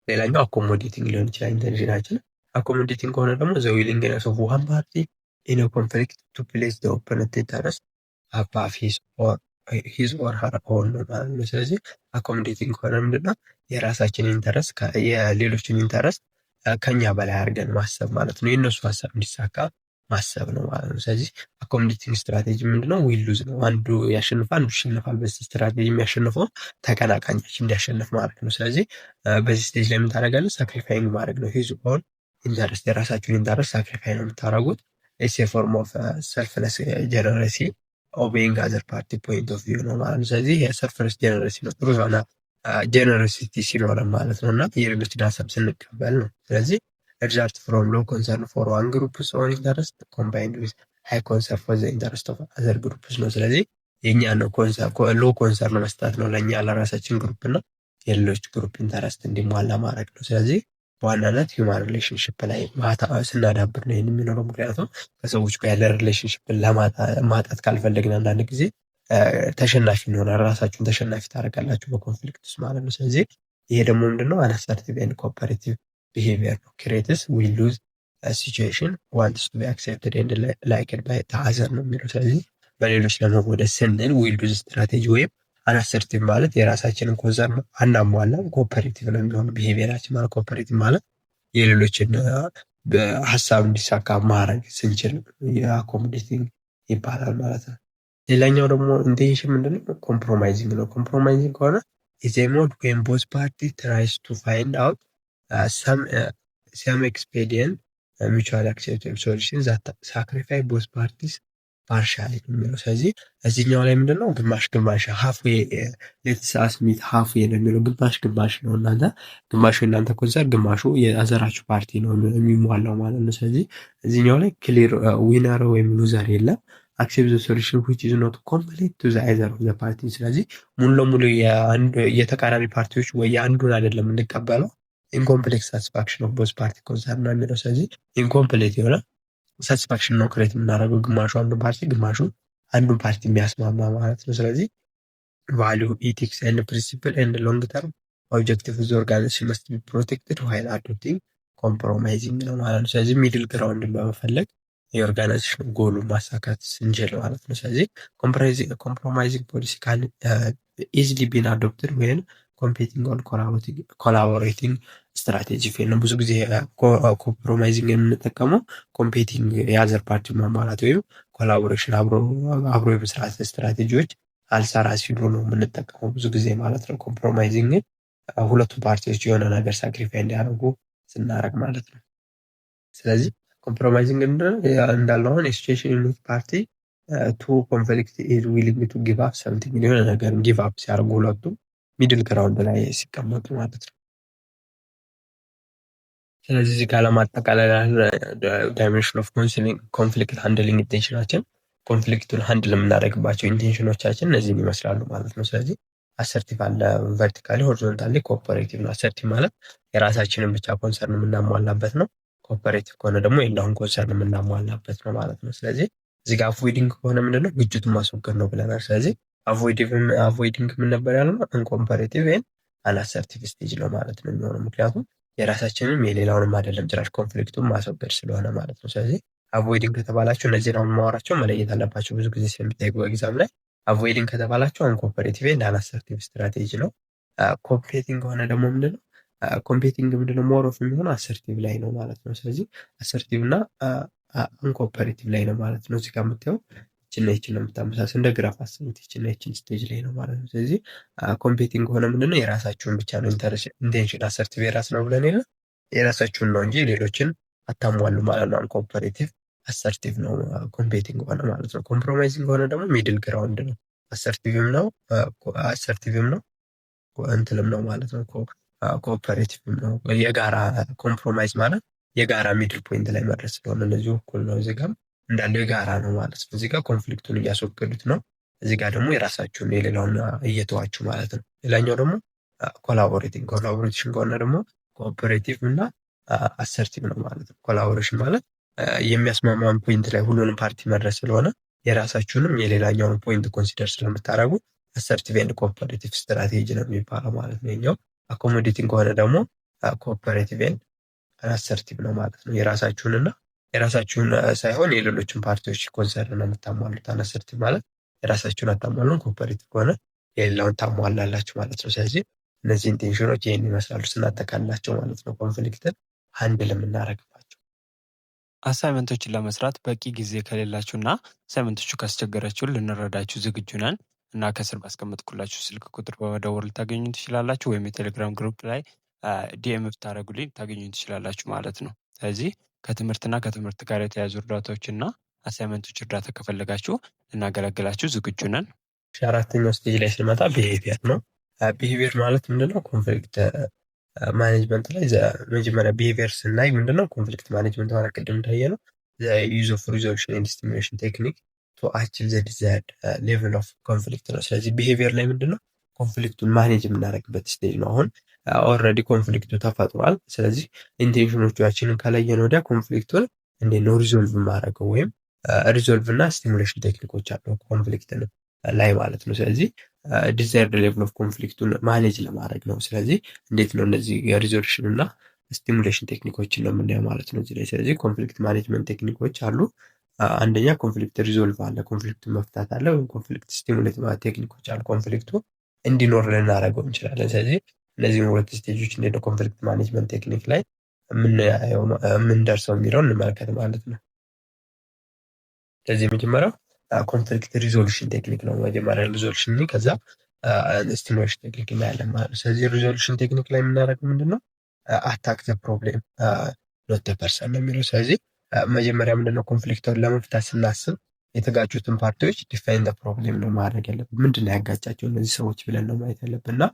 ሌላኛው አኮሞዴቲንግ ሊሆን ይችላል ኢንቴንሽናችን። አኮሞዴቲንግ ከሆነ ደግሞ ዘ ዊሊንግነስ ኦፍ ዋን ፓርቲ ኢን አ ኮንፍሊክት ቱ ፕሌስ ዘ ኦፖነንት ኢንተረስት አባቭ ሂዝ ኦር ሀር ኦውን ነው ማለት ነው። ስለዚህ አኮሞዴቲንግ ከሆነ ምንድነው የራሳችን ኢንተረስት የሌሎችን ኢንተረስት ከኛ በላይ አድርገን ማሰብ ማለት ነው። የእነሱ ሀሳብ እንዲሳካ ማሰብ ነው ማለት ነው። ስለዚህ አኮሞዴቲንግ ስትራቴጂ ምንድነው? ዊል ሉዝ ነው። አንዱ ያሸንፋል፣ አንዱ ይሸነፋል። በዚህ ስትራቴጂ የሚያሸንፈው ተቀናቃኛችን እንዲያሸንፍ ማድረግ ነው። ስለዚህ በዚህ ስቴጅ ላይ ምን ታደርጋለህ? ሳክሪፋይንግ ማድረግ ነው። ሂዝ ኦን ኢንተረስት የራሳችሁን ኢንተረስት ሳክሪፋይ ነው የምታደርጉት። ኢትስ ኤ ፎርም ኦፍ ሰልፍለስ ጀነረሲ ኦቤይንግ አዘር ፓርቲ ፖይንት ኦፍ ቪው ነው ማለት ነው። ስለዚህ የሰልፍለስ ጀነረሲ ነው፣ ጥሩ የሆነ ጀነረሲቲ ሲኖረን ማለት ነው እና የሌሎችን ሀሳብ ስንቀበል ነው። ስለዚህ result from low concern for one group's own interest combined with high concern for the interest of other groups ነው። ስለዚህ የኛ ነው ሎ ኮንሰርን መስጠት ነው ለኛ ለራሳችን ግሩፕ እና የሌሎች ግሩፕ ኢንተረስት እንዲሟላ ማድረግ ነው። ስለዚህ በዋናነት ሂውማን ሪሌሽንሽፕ ላይ ስናዳብር ነው ይህን የሚኖረው። ምክንያቱም ከሰዎች ጋር ያለ ሪሌሽንሽፕን ማጣት ካልፈለግን አንዳንድ ጊዜ ተሸናፊ እንሆናለን። ራሳችሁን ተሸናፊ ታደርጋላችሁ በኮንፍሊክት ውስጥ ማለት ነው። ስለዚህ ይሄ ደግሞ ምንድነው? አንአሰርቲቭ ኤንድ ኮኦፐሬቲቭ ቢሄቪየር ነው። ክሬትስ ዊል ሉዝ ሲቹዌሽን ዋንትስ ቱ ቢ አክሴፕትድ ኤንድ ላይክድ ባይ ዘ አዘር ነው የሚለው። ስለዚህ በሌሎች ለመወደድ ስንል ዊል ሉዝ ስትራቴጂ ወይም አንአሰርቲቭ ማለት የራሳችንን ኮንሰርን አናሟላም፣ ኮኦፐሬቲቭ ነው የሚሆነው ቢሄቪየራችን ማለት። ኮኦፐሬቲቭ ማለት የሌሎችን ሀሳብ እንዲሳካ ማድረግ ስንችል የአኮሞዴቲንግ ይባላል ማለት ነው። ሌላኛው ደግሞ ኢንቴንሽን ምንድነው? ኮምፕሮማይዚንግ ነው። ኮምፕሮማይዚንግ ከሆነ ኢዝ ኤ ሞድ ዌን ቦዝ ፓርቲ ትራይስ ቱ ፋይንድ አውት some expedient mutually acceptable solutions that sacrifice both parties partially የሚለው። ስለዚህ እዚህኛው ላይ ምንድነው? ግማሽ ግማሽ ሃፍዌ ሌትስ አስ ሚት ሃፍዌ ነው የሚለው። ግማሽ ግማሽ ነው። እናንተ ግማሹ እናንተ ኮንሰር፣ ግማሹ የአዘራችሁ ፓርቲ ነው የሚሟላው ማለት ነው። ስለዚህ እዚህኛው ላይ ክሊር ዊነር ወይም ሉዘር የለም። አክሴፕት ዘ ሶሉሽን which is not complete to the either of the party። ስለዚህ ሙሉ ለሙሉ የተቃራኒ ፓርቲዎች ወይ የአንዱን አይደለም እንቀበለው ኢንኮምፕሌት ሳቲስፋክሽን ኦፍ ቦዝ ፓርቲ ኮንሰርን ነው የሚለው። ስለዚህ ኢንኮምፕሌት የሆነ ሳቲስፋክሽን ነው ክሬት የምናደርገው፣ ግማሹ አንዱን ፓርቲ ግማሹ አንዱን ፓርቲ የሚያስማማ ማለት ነው። ስለዚህ ቫሊዩ ኢቲክስ ኤንድ ፕሪንሲፕል ኤንድ ሎንግ ተርም ኦብጀክቲቭ ኦፍ ዘ ኦርጋናይዜሽን መስት ቢ ፕሮቴክትድ ዋይል አዶፕቲንግ ኮምፕሮማይዚንግ ነው ማለት ነው። ስለዚህ ሚድል ግራውንድን በመፈለግ የኦርጋናይዜሽን ጎሉን ማሳካት ስንችል ማለት ነው። ስለዚህ ኮምፕሮማይዚንግ ፖሊሲ ካን ኢዝሊ ቢን አዶፕትድ ወይም ኮምፔቲንግ ኦን ኮላቦሬቲንግ ስትራቴጂ ፌል ነው። ብዙ ጊዜ ኮምፕሮማይዚንግ የምንጠቀመው ኮምፔቲንግ የአዘር ፓርቲ ማሟላት ወይም ኮላቦሬሽን አብሮ የመስራት ስትራቴጂዎች አልሰራ ሲሉ ነው የምንጠቀመው ብዙ ጊዜ ማለት ነው። ኮምፕሮማይዚንግ ሁለቱም ፓርቲዎች የሆነ ነገር ሳክሪፋይ እንዲያደርጉ ስናደርግ ማለት ነው። ስለዚህ ኮምፕሮማይዚንግ እንዳለው አሁን የሲቹዌሽን ዩኒት ፓርቲ ቱ ኮንፍሊክት ኢዝ ዊሊንግ ቱ ጊቭ አፕ ሰምቲንግ የሆነ ነገር ጊቭ አፕ ሲያደርጉ ሁለቱም ሚድል ግራውንድ ላይ ሲቀመጡ ማለት ነው። ስለዚህ እዚህ ጋር ለማጠቃለል ዳይሜንሽን ኦፍ ኮንፍሊክት ሃንድሊንግ ኢንቴንሽናችን ኮንፍሊክቱን ሃንድል የምናደርግባቸው ኢንቴንሽኖቻችን እነዚህን ይመስላሉ ማለት ነው። ስለዚህ አሰርቲቭ አለ፣ ቨርቲካሊ፣ ሆሪዞንታሊ፣ ኮኦፐሬቲቭ ነው። አሰርቲቭ ማለት የራሳችንን ብቻ ኮንሰርን የምናሟላበት ነው። ኮኦፐሬቲቭ ከሆነ ደግሞ የሌላውን ኮንሰርን የምናሟላበት ነው ማለት ነው። ስለዚህ እዚህ ጋር አቮይዲንግ ከሆነ ምንድነው? ግጭቱን ማስወገድ ነው ብለናል። ስለዚህ አቮይዲንግ ምን ነበር ያልነው? አንኮምፓሬቲቭ ኤንድ አንአሰርቲቭ ስቴጅ ነው ማለት ነው የሚሆነው። ምክንያቱም የራሳችንም የሌላውንም አይደለም ጭራሽ ኮንፍሊክቱን ማስወገድ ስለሆነ ማለት ነው። ስለዚህ አቮይዲንግ ከተባላችሁ እነዚህን አሁን ማወራቸው መለየት አለባቸው፣ ብዙ ጊዜ ስለሚጠይቁ ኤግዛም ላይ። አቮይዲንግ ከተባላችሁ አንኮምፓሬቲቭ ኤንድ አንአሰርቲቭ ስትራቴጂ ነው። ኮምፔቲንግ ከሆነ ደግሞ ምንድነው? ኮምፔቲንግ ምንድነው? ሞር ኦፍ የሚሆነው አሰርቲቭ ላይ ነው ማለት ነው። ስለዚህ አሰርቲቭ እና አንኮምፓሬቲቭቭ ላይ ነው ማለት ነው። እዚህ ጋር የምታየው ይችና ይችን ነው የምታመሳስል፣ እንደ ግራፍ አስቡት። ይችና ይችን ስቴጅ ላይ ነው ማለት ነው። ስለዚህ ኮምፔቲንግ ከሆነ ምንድነው? የራሳችሁን ብቻ ነው ኢንቴንሽን። አሰርቲቭ የራስ ነው ብለን የለ የራሳችሁን ነው እንጂ ሌሎችን አታሟሉ ማለት ነው። አንኮምፓሬቲቭ አሰርቲቭ ነው ኮምፔቲንግ ሆነ ማለት ነው። ኮምፕሮማይዚንግ ሆነ ደግሞ ሚድል ግራውንድ ነው። አሰርቲቭም ነው እንትልም ነው ማለት ነው። ኮኦፐሬቲቭም ነው። የጋራ ኮምፕሮማይዝ ማለት የጋራ ሚድል ፖይንት ላይ መድረስ ስለሆነ እነዚህ እኩል ነው። እዚህ ጋር እንዳለው የጋራ ነው ማለት ነው። እዚህ ጋር ኮንፍሊክቱን እያስወገዱት ነው። እዚህ ጋር ደግሞ የራሳችሁን የሌላውን እየተዋችሁ ማለት ነው። ሌላኛው ደግሞ ኮላቦሬሽን ከሆነ ደግሞ ኮኦፐሬቲቭ እና አሰርቲቭ ነው ማለት ነው። ኮላቦሬሽን ማለት የሚያስማማን ፖይንት ላይ ሁሉንም ፓርቲ መድረስ ስለሆነ የራሳችሁንም የሌላኛውን ፖይንት ኮንሲደር ስለምታደርጉ አሰርቲቭ ኤንድ ኮኦፐሬቲቭ ስትራቴጂ ነው የሚባለው ማለት ነው። ይኸኛው አኮሞዴቲንግ ከሆነ ደግሞ ኮኦፐሬቲቭ ኤንድ አሰርቲቭ ነው ማለት ነው። የራሳችሁን ሳይሆን የሌሎችን ፓርቲዎች ኮንሰርን ነው የምታሟሉት። አሰርቲቭ ማለት የራሳችሁን አታሟሉን፣ ኮኦፐሬቲቭ ከሆነ የሌላውን ታሟላላችሁ ማለት ነው። ስለዚህ እነዚህ ኢንቴንሽኖች ይህን ይመስላሉ ስናጠቃልላቸው ማለት ነው። ኮንፍሊክትን ሃንድል የምናደርግባቸው አሳይመንቶችን ለመስራት በቂ ጊዜ ከሌላችሁ እና አሳይመንቶቹ ካስቸገራችሁ ልንረዳችሁ ዝግጁ ነን እና ከስር ባስቀመጥኩላችሁ ስልክ ቁጥር በመደወል ልታገኙ ትችላላችሁ፣ ወይም የቴሌግራም ግሩፕ ላይ ዲኤም ብታደርጉልኝ ታገኙ ትችላላችሁ ማለት ነው። ስለዚህ ከትምህርትና ከትምህርት ጋር የተያዙ እርዳታዎችና አሳይመንቶች እርዳታ ከፈለጋችሁ ልናገለግላችሁ ዝግጁ ነን። አራተኛው ስቴጅ ላይ ስንመጣ ቢሄቪየር ነው። ቢሄቪየር ማለት ምንድነው? ኮንፍሊክት ማኔጅመንት ላይ መጀመሪያ ቢሄቪየር ስናይ ምንድነው? ኮንፍሊክት ማኔጅመንት ማለት ቅድም እንዳየነው ዩዝ ኦፍ ሪዞሉሽን ኤንድ ስቲሙሌሽን ቴክኒክ ቱ አቺቭ ዘ ዲዛይርድ ሌቭል ኦፍ ኮንፍሊክት ነው። ስለዚህ ቢሄቪየር ላይ ምንድነው? ኮንፍሊክቱን ማኔጅ የምናደርግበት ስቴጅ ነው። አሁን ኦልሬዲ ኮንፍሊክቱ ተፈጥሯል። ስለዚህ ኢንቴንሽኖቻችንን ከለየን ወዲያ ኮንፍሊክቱን እንዴት ነው ሪዞልቭ ማድረገው? ወይም ሪዞልቭ እና ስቲሙሌሽን ቴክኒኮች አሉ ኮንፍሊክት ላይ ማለት ነው። ስለዚህ ዲዛይርድ ሌቭል ኦፍ ኮንፍሊክቱን ማኔጅ ለማድረግ ነው። ስለዚህ እንዴት ነው እነዚህ የሪዞሉሽን እና ስቲሙሌሽን ቴክኒኮችን ነው የምናየው ማለት ነው እዚህ ላይ። ስለዚህ ኮንፍሊክት ማኔጅመንት ቴክኒኮች አሉ። አንደኛ ኮንፍሊክት ሪዞልቭ አለ፣ ኮንፍሊክት መፍታት አለ፣ ወይም ኮንፍሊክት ስቲሙሌት ቴክኒኮች አሉ። ኮንፍሊክቱ እንዲኖር ልናደርገው እንችላለን። ስለዚህ እነዚህን ሁለት ስቴጆች እንዴት ነው ኮንፍሊክት ማኔጅመንት ቴክኒክ ላይ የምንደርሰው የሚለውን እንመለከት ማለት ነው። ስለዚህ የመጀመሪያው ኮንፍሊክት ሪዞሉሽን ቴክኒክ ነው። መጀመሪያ ሪዞሉሽን ከዛ ስቲሙሌሽን ቴክኒክ እናያለን ማለት ነው። ስለዚህ ሪዞሉሽን ቴክኒክ ላይ የምናደርገው ምንድነው? አታክ ዘ ፕሮብሌም ኖት ዘ ፐርሰን ነው የሚለው። ስለዚህ መጀመሪያ ምንድነው ኮንፍሊክቱን ለመፍታት ስናስብ የተጋጩትን ፓርቲዎች ዲፋይን ዘ ፕሮብሌም ነው ማድረግ ያለብን። ምንድነው ያጋጫቸው እነዚህ ሰዎች ብለን ነው ማየት ያለብን እና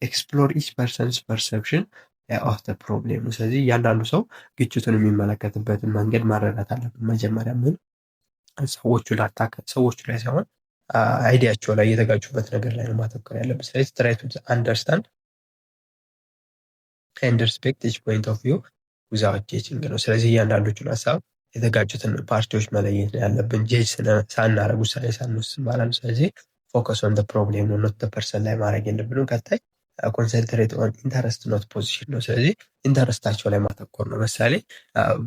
ኤክስፕሎር ኢች ፐርሰንስ ፐርሰፕሽን ኦፍ ዘ ፕሮብሌም ነው። ስለዚህ እያንዳንዱ ሰው ግጭቱን የሚመለከትበትን መንገድ ማረዳት አለብን። መጀመሪያ ምን ሰዎቹ ላይ ሳይሆን አይዲያቸው ላይ የተጋጩበት ነገር ላይ ነው ማተኮር ያለብን። ስለዚህ ትራይ ቱ አንደርስታንድ ኤንድ ሪስፔክት ኢች ፖይንት ኦፍ ቪው ዊዛውት ጀጅንግ ነው። ስለዚህ እያንዳንዶቹን ሀሳብ የተጋጩትን ፓርቲዎች መለየት ነው ያለብን፣ ጀጅ ሳናረግ ውሳኔ ሳንወስን ማለት ነው። ስለዚህ ፎከስ ኦን ፕሮብሌም ነው ኖት ፐርሰን ላይ ማድረግ የለብንም። ቀጣይ ኮንሰንትሬት ኦን ኢንተረስት ኖት ፖዚሽን ነው። ስለዚህ ኢንተረስታቸው ላይ ማተኮር ነው። ምሳሌ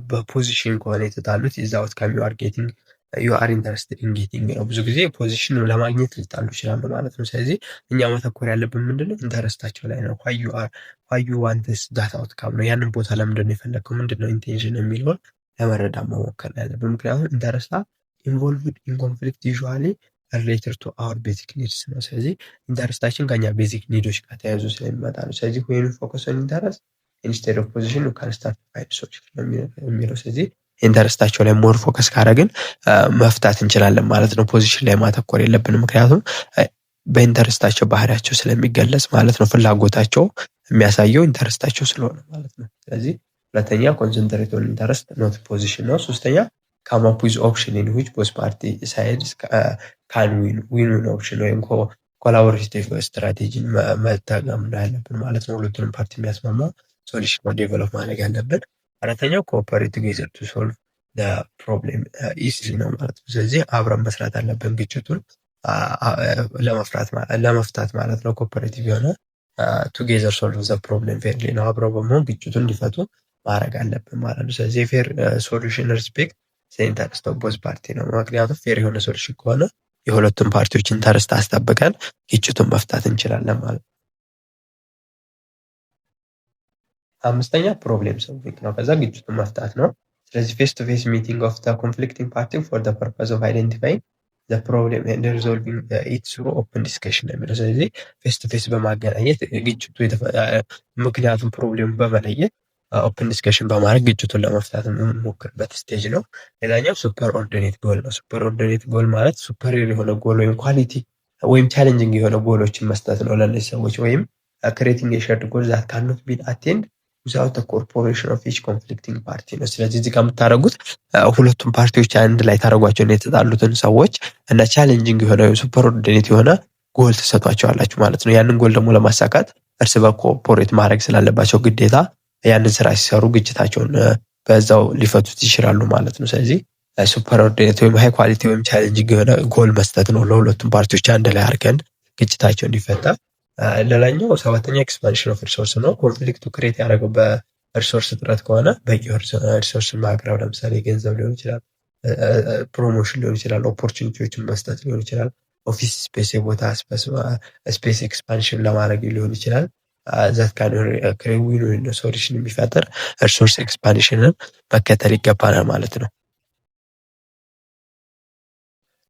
በፖዚሽን ከሆነ የተጣሉት ዛውት ካም ዩ አር ጌቲንግ ዩ አር ኢንተረስትድ ኢን ጌቲንግ ነው። ብዙ ጊዜ ፖዚሽን ለማግኘት ሊጣሉ ይችላሉ ማለት ነው። ስለዚህ እኛ መተኮር ያለብን ምንድነው? ኢንተረስታቸው ላይ ነው። ዋይ ዩ ዋንትስ ዳት አውትካም ነው። ያንን ቦታ ለምንድነው የፈለግከው? ምንድነው ኢንቴንሽን የሚለውን ለመረዳት መሞከር ያለብን። ምክንያቱም ኢንተረስታ ኢንቮልቭድ ኢን ኮንፍሊክት ዩዥዋሊ ሪሌትድ ቱ አወር ቤዚክ ኒድስ ነው። ስለዚህ ኢንተረስታችን ከኛ ቤዚክ ኒዶች ጋር ተያይዞ ስለሚመጣ ነው። ስለዚህ ዌን ፎከስ ኦን ኢንተረስት ኢንስቴድ ኦፍ ፖዚሽን ካን ስታርት ፋይንድ ሶሉሽን ነው የሚለው። ስለዚህ ኢንተረስታቸው ላይ ሞር ፎከስ ካደረግን መፍታት እንችላለን ማለት ነው። ፖዚሽን ላይ ማተኮር የለብንም፣ ምክንያቱም በኢንተረስታቸው ባህሪያቸው ስለሚገለጽ ማለት ነው። ፍላጎታቸው የሚያሳየው ኢንተረስታቸው ስለሆነ ማለት ነው። ስለዚህ ሁለተኛ ኮንሰንትሬት ኦን ኢንተረስት ኖት ፖዚሽን ነው። ሶስተኛ ካም አፕ ዊዝ ኦፕሽን ኢን ዊች ቦዝ ፓርቲ ሳይድስ ካን ዊን ኦፕሽን ወይም ኮላቦሬቲቭ ስትራቴጂን መጠቀም ያለብን ማለት ነው። ሁለቱንም ፓርቲ የሚያስማማ ሶሉሽን ዴቨሎፕ ማድረግ ያለብን። አራተኛው ኮኦፐሬት ቱጌዘር ቱ ሶልቭ ዘ ፕሮብሌም ኢዚሊ ነው ማለት ነው። ስለዚህ አብረን መስራት አለብን ግጭቱን ለመፍታት ማለት ነው። ኮኦፐሬቲቭ የሆነ ቱጌዘር ሶልቭ ዘ ፕሮብሌም ፌርሊ ነው። አብረው በመሆን ግጭቱን እንዲፈቱ ማድረግ አለብን ማለት ነው። ስለዚህ ፌር ሶሉሽን ሪስፔክት ኢንተረስት ኦፍ ቦዝ ፓርቲ ነው። ምክንያቱም ፌር የሆነ ሶሉሽን ከሆነ የሁለቱም ፓርቲዎች ኢንተረስት አስጠብቀን ግጭቱን መፍታት እንችላለን ማለት ነው። አምስተኛ ፕሮብሌም ሶልቪንግ ነው። ከዛ ግጭቱን መፍታት ነው። ስለዚህ ፌስ ቱ ፌስ ሚቲንግ ኦፍ ዘ ኮንፍሊክቲንግ ፓርቲ ፎር ዘ ፐርፐዝ ኦፍ አይደንቲፋይንግ ዘ ፕሮብሌም ኤንድ ሪዞልቪንግ ኢት ስሩ ኦፕን ዲስከሽን ነው የሚለው። ስለዚህ ፌስ ቱ ፌስ በማገናኘት ግጭቱ ምክንያቱም ፕሮብሌሙ በመለየት ኦፕን ዲስከሽን በማድረግ ግጭቱን ለመፍታት የምንሞክርበት ስቴጅ ነው። ሌላኛው ሱፐር ኦርዲኔት ጎል ነው። ሱፐር ኦርዲኔት ጎል ማለት ሱፐሪየር የሆነ ጎል ወይም ኳሊቲ ወይም ቻሌንጂንግ የሆነ ጎሎችን መስጠት ነው ለእነዚህ ሰዎች። ወይም ክሬቲንግ የሸርድ ጎል ዛት ካኖት ቢን አቴንድ ዊዛውት ኮርፖሬሽን ኦፍ ኢች ኮንፍሊክቲንግ ፓርቲ ነው። ስለዚህ እዚህ ጋር የምታደርጉት ሁለቱም ፓርቲዎች አንድ ላይ ታደርጓቸውና የተጣሉትን ሰዎች እና ቻሌንጂንግ የሆነ ሱፐርኦርዲኔት የሆነ ጎል ትሰጧቸዋላችሁ ማለት ነው። ያንን ጎል ደግሞ ለማሳካት እርስ በኮኦፖሬት ማድረግ ስላለባቸው ግዴታ ያንን ስራ ሲሰሩ ግጭታቸውን በዛው ሊፈቱት ይችላሉ ማለት ነው። ስለዚህ ሱፐርኦርዲኔት ወይም ሃይ ኳሊቲ ወይም ቻሌንጂንግ የሆነ ጎል መስጠት ነው ለሁለቱም ፓርቲዎች አንድ ላይ አድርገን ግጭታቸው እንዲፈታ። ሌላኛው ሰባተኛ ኤክስፓንሽን ኦፍ ሪሶርስ ነው። ኮንፍሊክቱ ክሬት ያደረገው በሪሶርስ እጥረት ከሆነ በቂ ሪሶርስን ማቅረብ፣ ለምሳሌ ገንዘብ ሊሆን ይችላል፣ ፕሮሞሽን ሊሆን ይችላል፣ ኦፖርቹኒቲዎችን መስጠት ሊሆን ይችላል፣ ኦፊስ ስፔስ የቦታ ስፔስ ኤክስፓንሽን ለማድረግ ሊሆን ይችላል። ዛት ካን ክሬዊን ወይ ሶሉሽን የሚፈጥር ሪሶርስ ኤክስፓንሽንን መከተል ይገባናል ማለት ነው።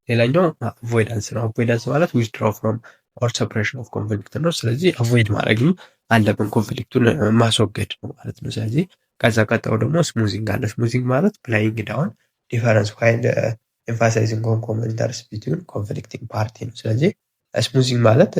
ሌላኛው አቮይዳንስ ነው። አቮይዳንስ ማለት ዊዝድራው ፍሮም ኦር ሰፕሬሽን ኦፍ ኮንፍሊክት ነው። ስለዚህ አቮይድ ማድረግም አለብን፣ ኮንፍሊክቱን ማስወገድ ነው ማለት ነው። ስለዚህ ከዛ ቀጣው ደግሞ ስሙዚንግ አለ። ስሙዚንግ ማለት ፕላይንግ ዳውን ዲፈረንስ ዋይል ኤምፋሳይዚንግ ኦን ኮመን ኢንተረስት ቢትዊን ኮንፍሊክቲንግ ፓርቲ ነው። ስለዚህ ስሙዚንግ ማለት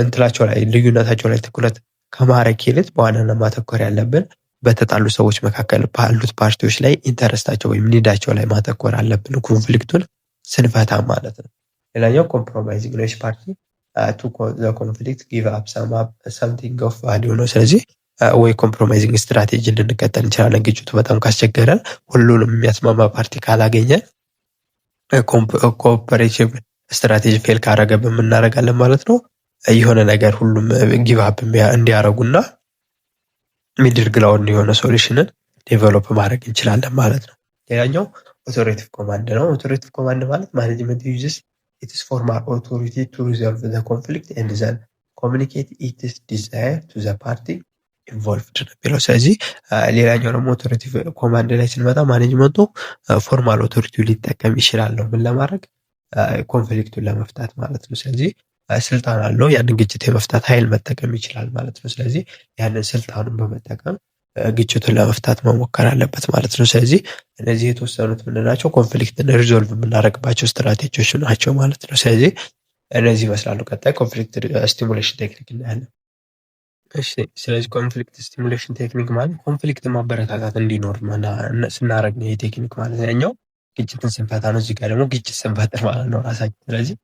እንትላቸው ላይ ልዩነታቸው ላይ ትኩረት ከማድረግ ይልቅ በዋናነት ማተኮር ያለብን በተጣሉ ሰዎች መካከል ባሉት ፓርቲዎች ላይ ኢንተረስታቸው ወይም ኒዳቸው ላይ ማተኮር አለብን ኮንፍሊክቱን ስንፈታ ማለት ነው። ሌላኛው ኮምፕሮማይዚንግ ነው። ፓርቲ ቱ ኮንፍሊክት ጊቭ አፕ ሰምቲንግ ኦፍ ቫሊዩ ነው። ስለዚህ ወይ ኮምፕሮማይዚንግ ስትራቴጂ ልንከተል እንችላለን። ግጭቱ በጣም ካስቸገረን ሁሉንም የሚያስማማ ፓርቲ ካላገኘ ኮኦፐሬቲቭ ስትራቴጂ ፌል ካረገብን እናደርጋለን ማለት ነው። የሆነ ነገር ሁሉም ጊቭ አፕ እንዲያደርጉና ሚድል ግራውንድ የሆነ ሶሉሽንን ዴቨሎፕ ማድረግ እንችላለን ማለት ነው። ሌላኛው ኦቶሬቲቭ ኮማንድ ነው። ኦቶሬቲቭ ኮማንድ ማለት ማኔጅመንት ዩዝስ ኢትስ ፎርማል ኦቶሪቲ ቱ ሪዞልቭ ዘ ኮንፍሊክት ኤንድ ዘን ኮሚኒኬት ኢትስ ዲዛየር ቱ ዘ ፓርቲ ኢንቮልቭድ ነው የሚለው። ስለዚህ ሌላኛው ደግሞ ኦቶሬቲቭ ኮማንድ ላይ ስንመጣ ማኔጅመንቱ ፎርማል ኦቶሪቲ ሊጠቀም ይችላል ነው ምን ለማድረግ ኮንፍሊክቱን ለመፍታት ማለት ነው። ስለዚህ ስልጣን አለው፣ ያንን ግጭት የመፍታት ኃይል መጠቀም ይችላል ማለት ነው። ስለዚህ ያንን ስልጣኑን በመጠቀም ግጭቱን ለመፍታት መሞከር አለበት ማለት ነው። ስለዚህ እነዚህ የተወሰኑት ምንድናቸው? ኮንፍሊክትን ሪዞልቭ የምናደርግባቸው ስትራቴጂዎች ናቸው ማለት ነው። ስለዚህ እነዚህ ይመስላሉ። ቀጣይ ኮንፍሊክት ስቲሙሌሽን ቴክኒክ እናያለን። እሺ፣ ስለዚህ ኮንፍሊክት ስቲሙሌሽን ቴክኒክ ማለት ኮንፍሊክት ማበረታታት እንዲኖር ስናደርግ ነው። የቴክኒክ ማለት ያኛው ግጭትን ስንፈታ ነው። እዚህ ጋር ደግሞ ግጭት ስንፈጥር ማለት ነው ራሳችን። ስለዚህ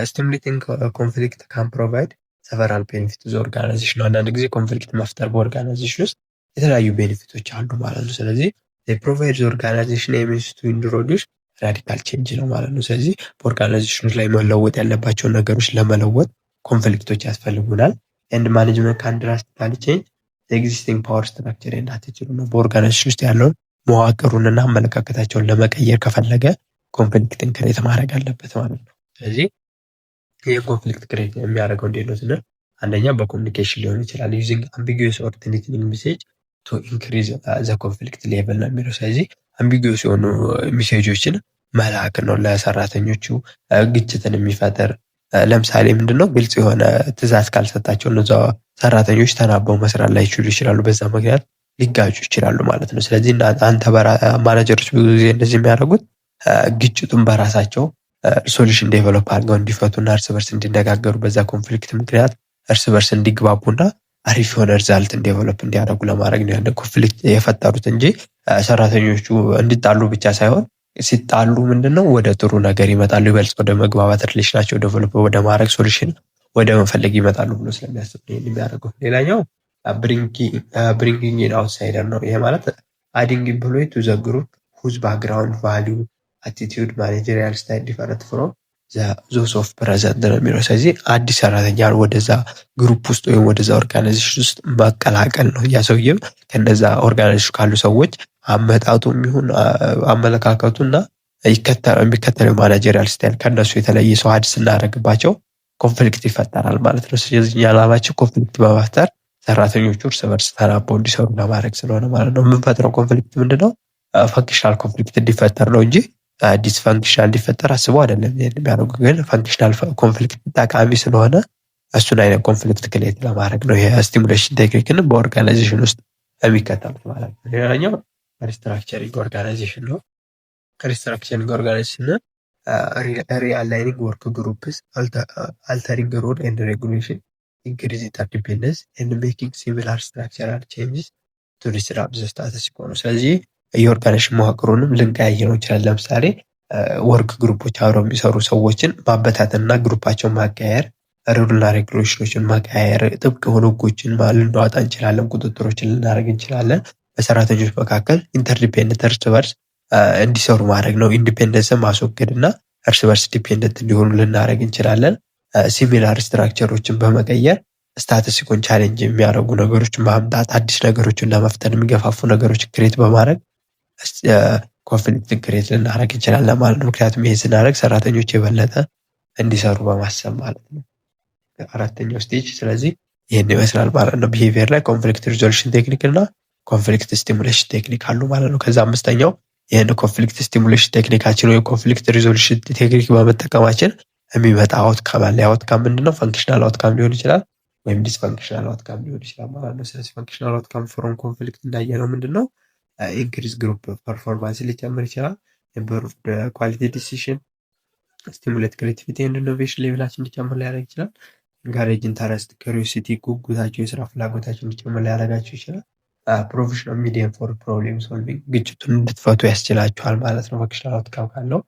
ስቲሙሌቲንግ ኮንፍሊክት ካን ፕሮቫይድ ሰቨራል ቤኔፊት ዙ ኦርጋናይዜሽን ነው። አንዳንድ ጊዜ ኮንፍሊክት መፍጠር በኦርጋናይዜሽን ውስጥ የተለያዩ ቤኔፊቶች አሉ ማለት ነው። ስለዚህ ፕሮቫይድ ኦርጋናይዜሽን ኤምስ ቱ ኢንትሮዲውስ ራዲካል ቼንጅ ነው ማለት ነው። ስለዚህ በኦርጋናይዜሽኖች ላይ መለወጥ ያለባቸውን ነገሮች ለመለወጥ ኮንፍሊክቶች ያስፈልጉናል። ኤንድ ማኔጅመንት ካን ድራስቲካሊ ቼንጅ ኤግዚስቲንግ ፓወር ስትራክቸር ኤንድ አቲቲዩድ ነው። በኦርጋናይዜሽን ውስጥ ያለውን መዋቅሩንና አመለካከታቸውን ለመቀየር ከፈለገ ኮንፍሊክትን ክሬት ማድረግ አለበት ማለት ነው። ስለዚህ ይህ ኮንፍሊክት ክሬት የሚያደርገው እንዴት ነው ስንል አንደኛ በኮሚኒኬሽን ሊሆን ይችላል። ዩዚንግ አምቢጊዩስ ኦር ትሪትኒንግ ሜሴጅ ቱ ኢንክሪዝ ዘ ኮንፍሊክት ሌቭል ነው የሚለው። ስለዚህ አምቢጊዩስ የሆኑ ሜሴጆችን መላክ ነው ለሰራተኞቹ ግጭትን የሚፈጥር። ለምሳሌ ምንድነው ግልጽ የሆነ ትዕዛዝ ካልሰጣቸው እነዛ ሰራተኞች ተናበው መስራት ላይ ይችሉ ይችላሉ። በዛ ምክንያት ሊጋጩ ይችላሉ ማለት ነው። ስለዚህ አንተ ማናጀሮች ብዙ ጊዜ እንደዚህ የሚያደርጉት ግጭቱን በራሳቸው ሶሉሽን ዴቨሎፕ አድርገው እንዲፈቱና እርስ በርስ እንዲነጋገሩ በዛ ኮንፍሊክት ምክንያት እርስ በርስ እንዲግባቡና አሪፍ የሆነ ሪዛልት ዴቨሎፕ እንዲያደርጉ ለማድረግ ነው ያለ ኮንፍሊክት የፈጠሩት እንጂ ሰራተኞቹ እንዲጣሉ ብቻ ሳይሆን ሲጣሉ ምንድነው ወደ ጥሩ ነገር ይመጣሉ፣ ይበልጥ ወደ መግባባት ሪሌሽናቸው ዴቨሎፕ ወደ ማድረግ ሶሉሽን ወደ መፈለግ ይመጣሉ ብሎ ስለሚያስብ ነው የሚያደርገው። ሌላኛው ብሪንጊንግ ኢን አውትሳይደር ነው። ይሄ ማለት አዲንግ ኢምፕሎይ ቱ ዘ ግሩፕ ሁዝ ባክግራውንድ ቫሊዩ አቲቲዩድ ማኔጀሪያል ስታይል ዲፈረንት ፍሮም ዞስ ኦፍ ፕሬዘንት ነው የሚለው። ስለዚህ አዲስ ሰራተኛ ወደዛ ግሩፕ ውስጥ ወይም ወደዛ ኦርጋናይዜሽን ውስጥ መቀላቀል ነው። ያ ሰውዬም ከነዛ ኦርጋናይዜሽን ካሉ ሰዎች አመጣጡ የሚሆን አመለካከቱና የሚከተለው ማኔጀሪያል ስታይል ከነሱ የተለየ ሰው አዲስ እናደርግባቸው ኮንፍሊክት ይፈጠራል ማለት ነው። ስለዚህ ዓላማችን ኮንፍሊክት በመፍጠር ሰራተኞቹ እርስ በርስ ተናበው እንዲሰሩ ለማድረግ ስለሆነ ማለት ነው። የምንፈጥረው ኮንፍሊክት ምንድነው? ፈንክሽናል ኮንፍሊክት እንዲፈጠር ነው እንጂ ዲስፈንክሽናል እንዲፈጠር አስበው አይደለም የሚያደርጉ። ግን ፈንክሽናል ኮንፍሊክት ጠቃሚ ስለሆነ እሱን አይነት ኮንፍሊክት ክሬት ለማድረግ ነው ይሄ ስቲሙሌሽን ቴክኒክን በኦርጋናይዜሽን ውስጥ የሚከተሉት ማለት ነው። ሌላኛው ሪስትራክቸሪንግ ኦርጋናይዜሽን ነው። ሪስትራክቸሪንግ ኦርጋናይዜሽን ሪአላይኒንግ ወርክ ግሩፕስ አልተሪንግ ሮል ኤንድ ሬጉሌሽን ኢንክሪዝ ኢንተርዲፔንደንስ ኤንድ ሜኪንግ ሲሚላር ስትራክቸራል ቼንጅስ ቱ ዲስራፕት ዘ ስታተስ ኮ ነው። ስለዚህ የኦርጋናይዜሽን መዋቅሩንም ልንቀያየረው እንችላለን። ለምሳሌ ወርክ ግሩፖች አብረው የሚሰሩ ሰዎችን ማበታተንና ግሩፓቸውን ማቀያየር፣ ሩልና ሬጉሌሽኖችን ማቀያየር፣ ጥብቅ የሆኑ ህጎችን ልናወጣ እንችላለን፣ ቁጥጥሮችን ልናደርግ እንችላለን። በሰራተኞች መካከል ኢንተርዲፔንደንት እርስ በርስ እንዲሰሩ ማድረግ ነው። ኢንዲፔንደንስን ማስወገድ እና እርስ በርስ ዲፔንደንት እንዲሆኑ ልናደርግ እንችላለን። ሲሚላር ስትራክቸሮችን በመቀየር ስታተስ ኮን ቻሌንጅ የሚያደርጉ ነገሮችን ማምጣት፣ አዲስ ነገሮችን ለመፍጠር የሚገፋፉ ነገሮች ክሬት በማድረግ ኮንፍሊክት ክሬት ልናደርግ እንችላለን ማለት ነው። ምክንያቱም ይሄ ስናደርግ ሰራተኞች የበለጠ እንዲሰሩ በማሰብ ማለት ነው። አራተኛው ስቴጅ ስለዚህ ይህን ይመስላል ማለት ነው። ቢሄቪየር ላይ ኮንፍሊክት ሪዞሉሽን ቴክኒክ እና ኮንፍሊክት ስቲሙሌሽን ቴክኒክ አሉ ማለት ነው። ከዛ አምስተኛው ይህን ኮንፍሊክት ስቲሙሌሽን ቴክኒካችን ወይ ኮንፍሊክት ሪዞሉሽን ቴክኒክ በመጠቀማችን የሚመጣ አውትካም አለ። አውትካም ምንድነው? ፈንክሽናል አውትካም ሊሆን ይችላል ወይም ዲስፈንክሽናል አውትካም ሊሆን ይችላል ማለት ነው። ስለዚህ ፈንክሽናል አውትካም ፍሮም ኮንፍሊክት እንዳየነው ምንድነው? ኢንክሪዝ ግሩፕ ፐርፎርማንስ ሊጨምር ይችላል። ኢምፕሩቭድ ኳሊቲ ዲሲሽን፣ ስቲሙሌት ክሬቲቪቲ ኤንድ ኢኖቬሽን ሌቭላችን እንዲጨምር ሊያደርግ ይችላል። ኢንካሬጅ ኢንተረስት፣ ክሪዮሲቲ፣ ጉጉታቸው፣ የስራ ፍላጎታቸው እንዲጨምር ሊያደርጋቸው ይችላል። ፕሮፌሽናል ሚዲየም ፎር ፕሮብሌም ሶልቪንግ፣ ግጭቱን እንድትፈቱ ያስችላችኋል ማለት ነው። ፈንክሽናል አውትካም ካለው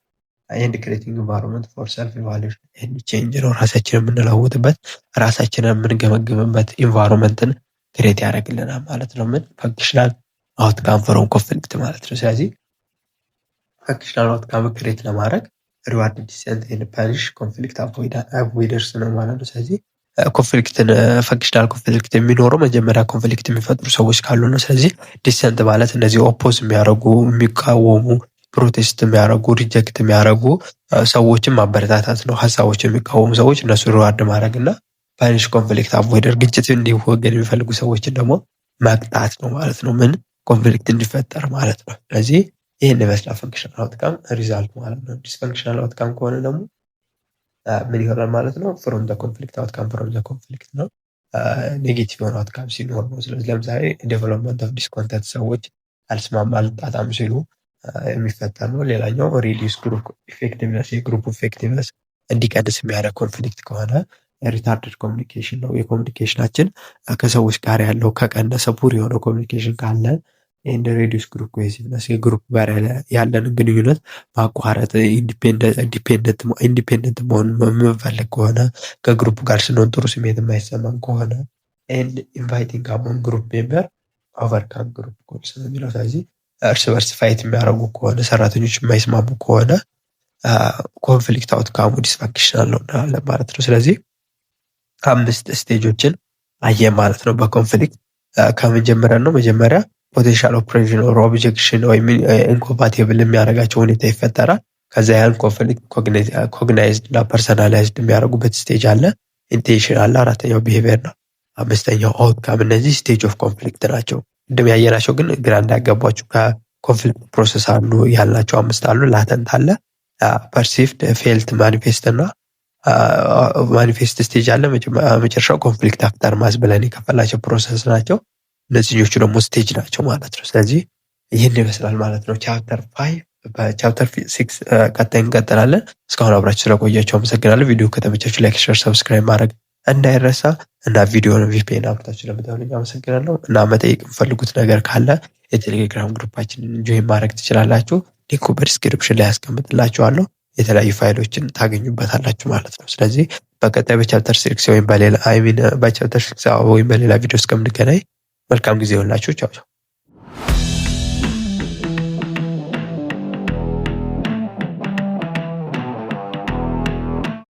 ኤንድ ክሬቲንግ ኢንቫይሮንመንት ፎር ሰልፍ ኢቫሉዌሽን ኤንድ ቼንጅ ነው። ራሳችንን የምንለውጥበት ራሳችንን የምንገመግምበት ኢንቫይሮንመንትን ክሬት ያደርግልናል ማለት ነው። ምን ፈንክሽናል አውትካም ፍሮም ኮንፍሊክት ማለት ነው። ስለዚህ ፈንክሽናል አውትካም ክሬት ለማድረግ ሪዋርድ፣ ዲሰንት ኤንድ ፓኒሽ ኮንፍሊክት አቮይደርስ ነው ማለት ነው። ስለዚህ ኮንፍሊክትን ፈንክሽናል ኮንፍሊክት የሚኖረው መጀመሪያ ኮንፍሊክት የሚፈጥሩ ሰዎች ካሉ ነው። ስለዚህ ዲሰንት ማለት እነዚህ ኦፖዝ የሚያደርጉ የሚቃወሙ፣ ፕሮቴስት የሚያደርጉ፣ ሪጀክት የሚያደርጉ ሰዎችን ማበረታታት ነው። ሀሳቦችን የሚቃወሙ ሰዎች እነሱ ሪዋርድ ማድረግ እና ፓኒሽ ኮንፍሊክት አቮይደር ግጭት እንዲወገድ የሚፈልጉ ሰዎችን ደግሞ መቅጣት ነው ማለት ነው። ምን ኮንፍሊክት እንዲፈጠር ማለት ነው። ስለዚህ ይህን ይመስላል ፈንክሽናል አውትካም ሪዛልት ማለት ነው። ዲስፈንክሽናል አውትካም ከሆነ ደግሞ ምን ይሆናል ማለት ነው? ፍሮም ዘ ኮንፍሊክት አውትካም ፍሮም ዘ ኮንፍሊክት ነው። ኔጌቲቭ የሆነ አውትካም ሲኖር ነው። ስለዚህ ለምሳሌ ዴቨሎፕመንት ኦፍ ዲስኮንተንት፣ ሰዎች አልስማማ አልጣጣም ሲሉ የሚፈጠር ነው። ሌላኛው ሪዲዩስ ግሩፕ ኢፌክቲቭነስ፣ የግሩፕ ኢፌክቲቭነስ እንዲቀንስ የሚያደርግ ኮንፍሊክት ከሆነ ሪታርድድ ኮሚኒኬሽን ነው። የኮሚኒኬሽናችን ከሰዎች ጋር ያለው ከቀነሰ ፑር የሆነ ኮሚኒኬሽን ካለ ኤንድ ሬዲዩስ ግሩፕ ኮሄሲቭነስ፣ የግሩፕ ጋር ያለንን ግንኙነት ማቋረጥ፣ ኢንዲፔንደንት መሆን የምንፈልግ ከሆነ፣ ከግሩፕ ጋር ስንሆን ጥሩ ስሜት የማይሰማን ከሆነ ኤንድ ኢንቫይቲንግ አሞንግ ግሩፕ ሜምበር ኦቨርካም ግሩፕ ጎልስ ነው የሚለው። ስለዚህ እርስ በርስ ፋይት የሚያደርጉ ከሆነ፣ ሰራተኞች የማይስማሙ ከሆነ ኮንፍሊክት አውትካሙ ዲስፋንክሽናል ነው እንላለን ማለት ነው። ስለዚህ 5 ስቴጆችን አየን ማለት ነው። በኮንፍሊክት ከምን ጀምረን ነው? መጀመሪያ ፖቴንሻል ኦፕሬሽን ኦር ኦብጀክሽን ወይም ኢንኮምፓቲብል የሚያደርጋቸው ሁኔታ ይፈጠራል። ከዛ ያን ኮንፍሊክት ኮግናይዝድ እና ፐርሰናላይዝድ የሚያደርጉበት ስቴጅ አለ። ኢንቴንሽን አለ። አራተኛው ቢሄቪየር ነው። አምስተኛው አውትካም። እነዚህ ስቴጅ ኦፍ ኮንፍሊክት ናቸው። ቅድም ያየናቸው ግን ግራ እንዳያጋባችሁ ከኮንፍሊክት ፕሮሰስ አሉ ያልናቸው 5 አሉ። ላተንት አለ፣ ፐርሲቭድ፣ ፌልት፣ ማኒፌስት እና ማኒፌስት ስቴጅ አለ። መጨረሻው ኮንፍሊክት አፍተር ማስ ብለን የከፈላቸው ፕሮሰስ ናቸው። እነዚህኞቹ ደግሞ ስቴጅ ናቸው ማለት ነው። ስለዚህ ይህን ይመስላል ማለት ነው ቻፕተር 5። በቻፕተር 6 ቀጣይ እንቀጥላለን። እስካሁን አብራችሁ ስለቆያችሁ አመሰግናለሁ። ቪዲዮ ከተመቻችሁ ላይክ፣ ሼር፣ ሰብስክራይብ ማድረግ እንዳይረሳ እና ቪዲዮውን ቪፒኤን አብርታችሁ ለምታዩልኝ አመሰግናለሁ። እና መጠየቅ የምፈልጉት ነገር ካለ የቴሌግራም ግሩፓችንን ጆይን ማድረግ ትችላላችሁ። ሊንኩ በዲስክሪፕሽን ላይ ያስቀምጥላችኋለሁ። የተለያዩ ፋይሎችን ታገኙበታላችሁ ማለት ነው። ስለዚህ በቀጣይ በቻፕተር 6 ወይም በሌላ ቪዲዮ እስከምንገናኝ መልካም ጊዜ ይሁንላችሁ። ቻው ቻው።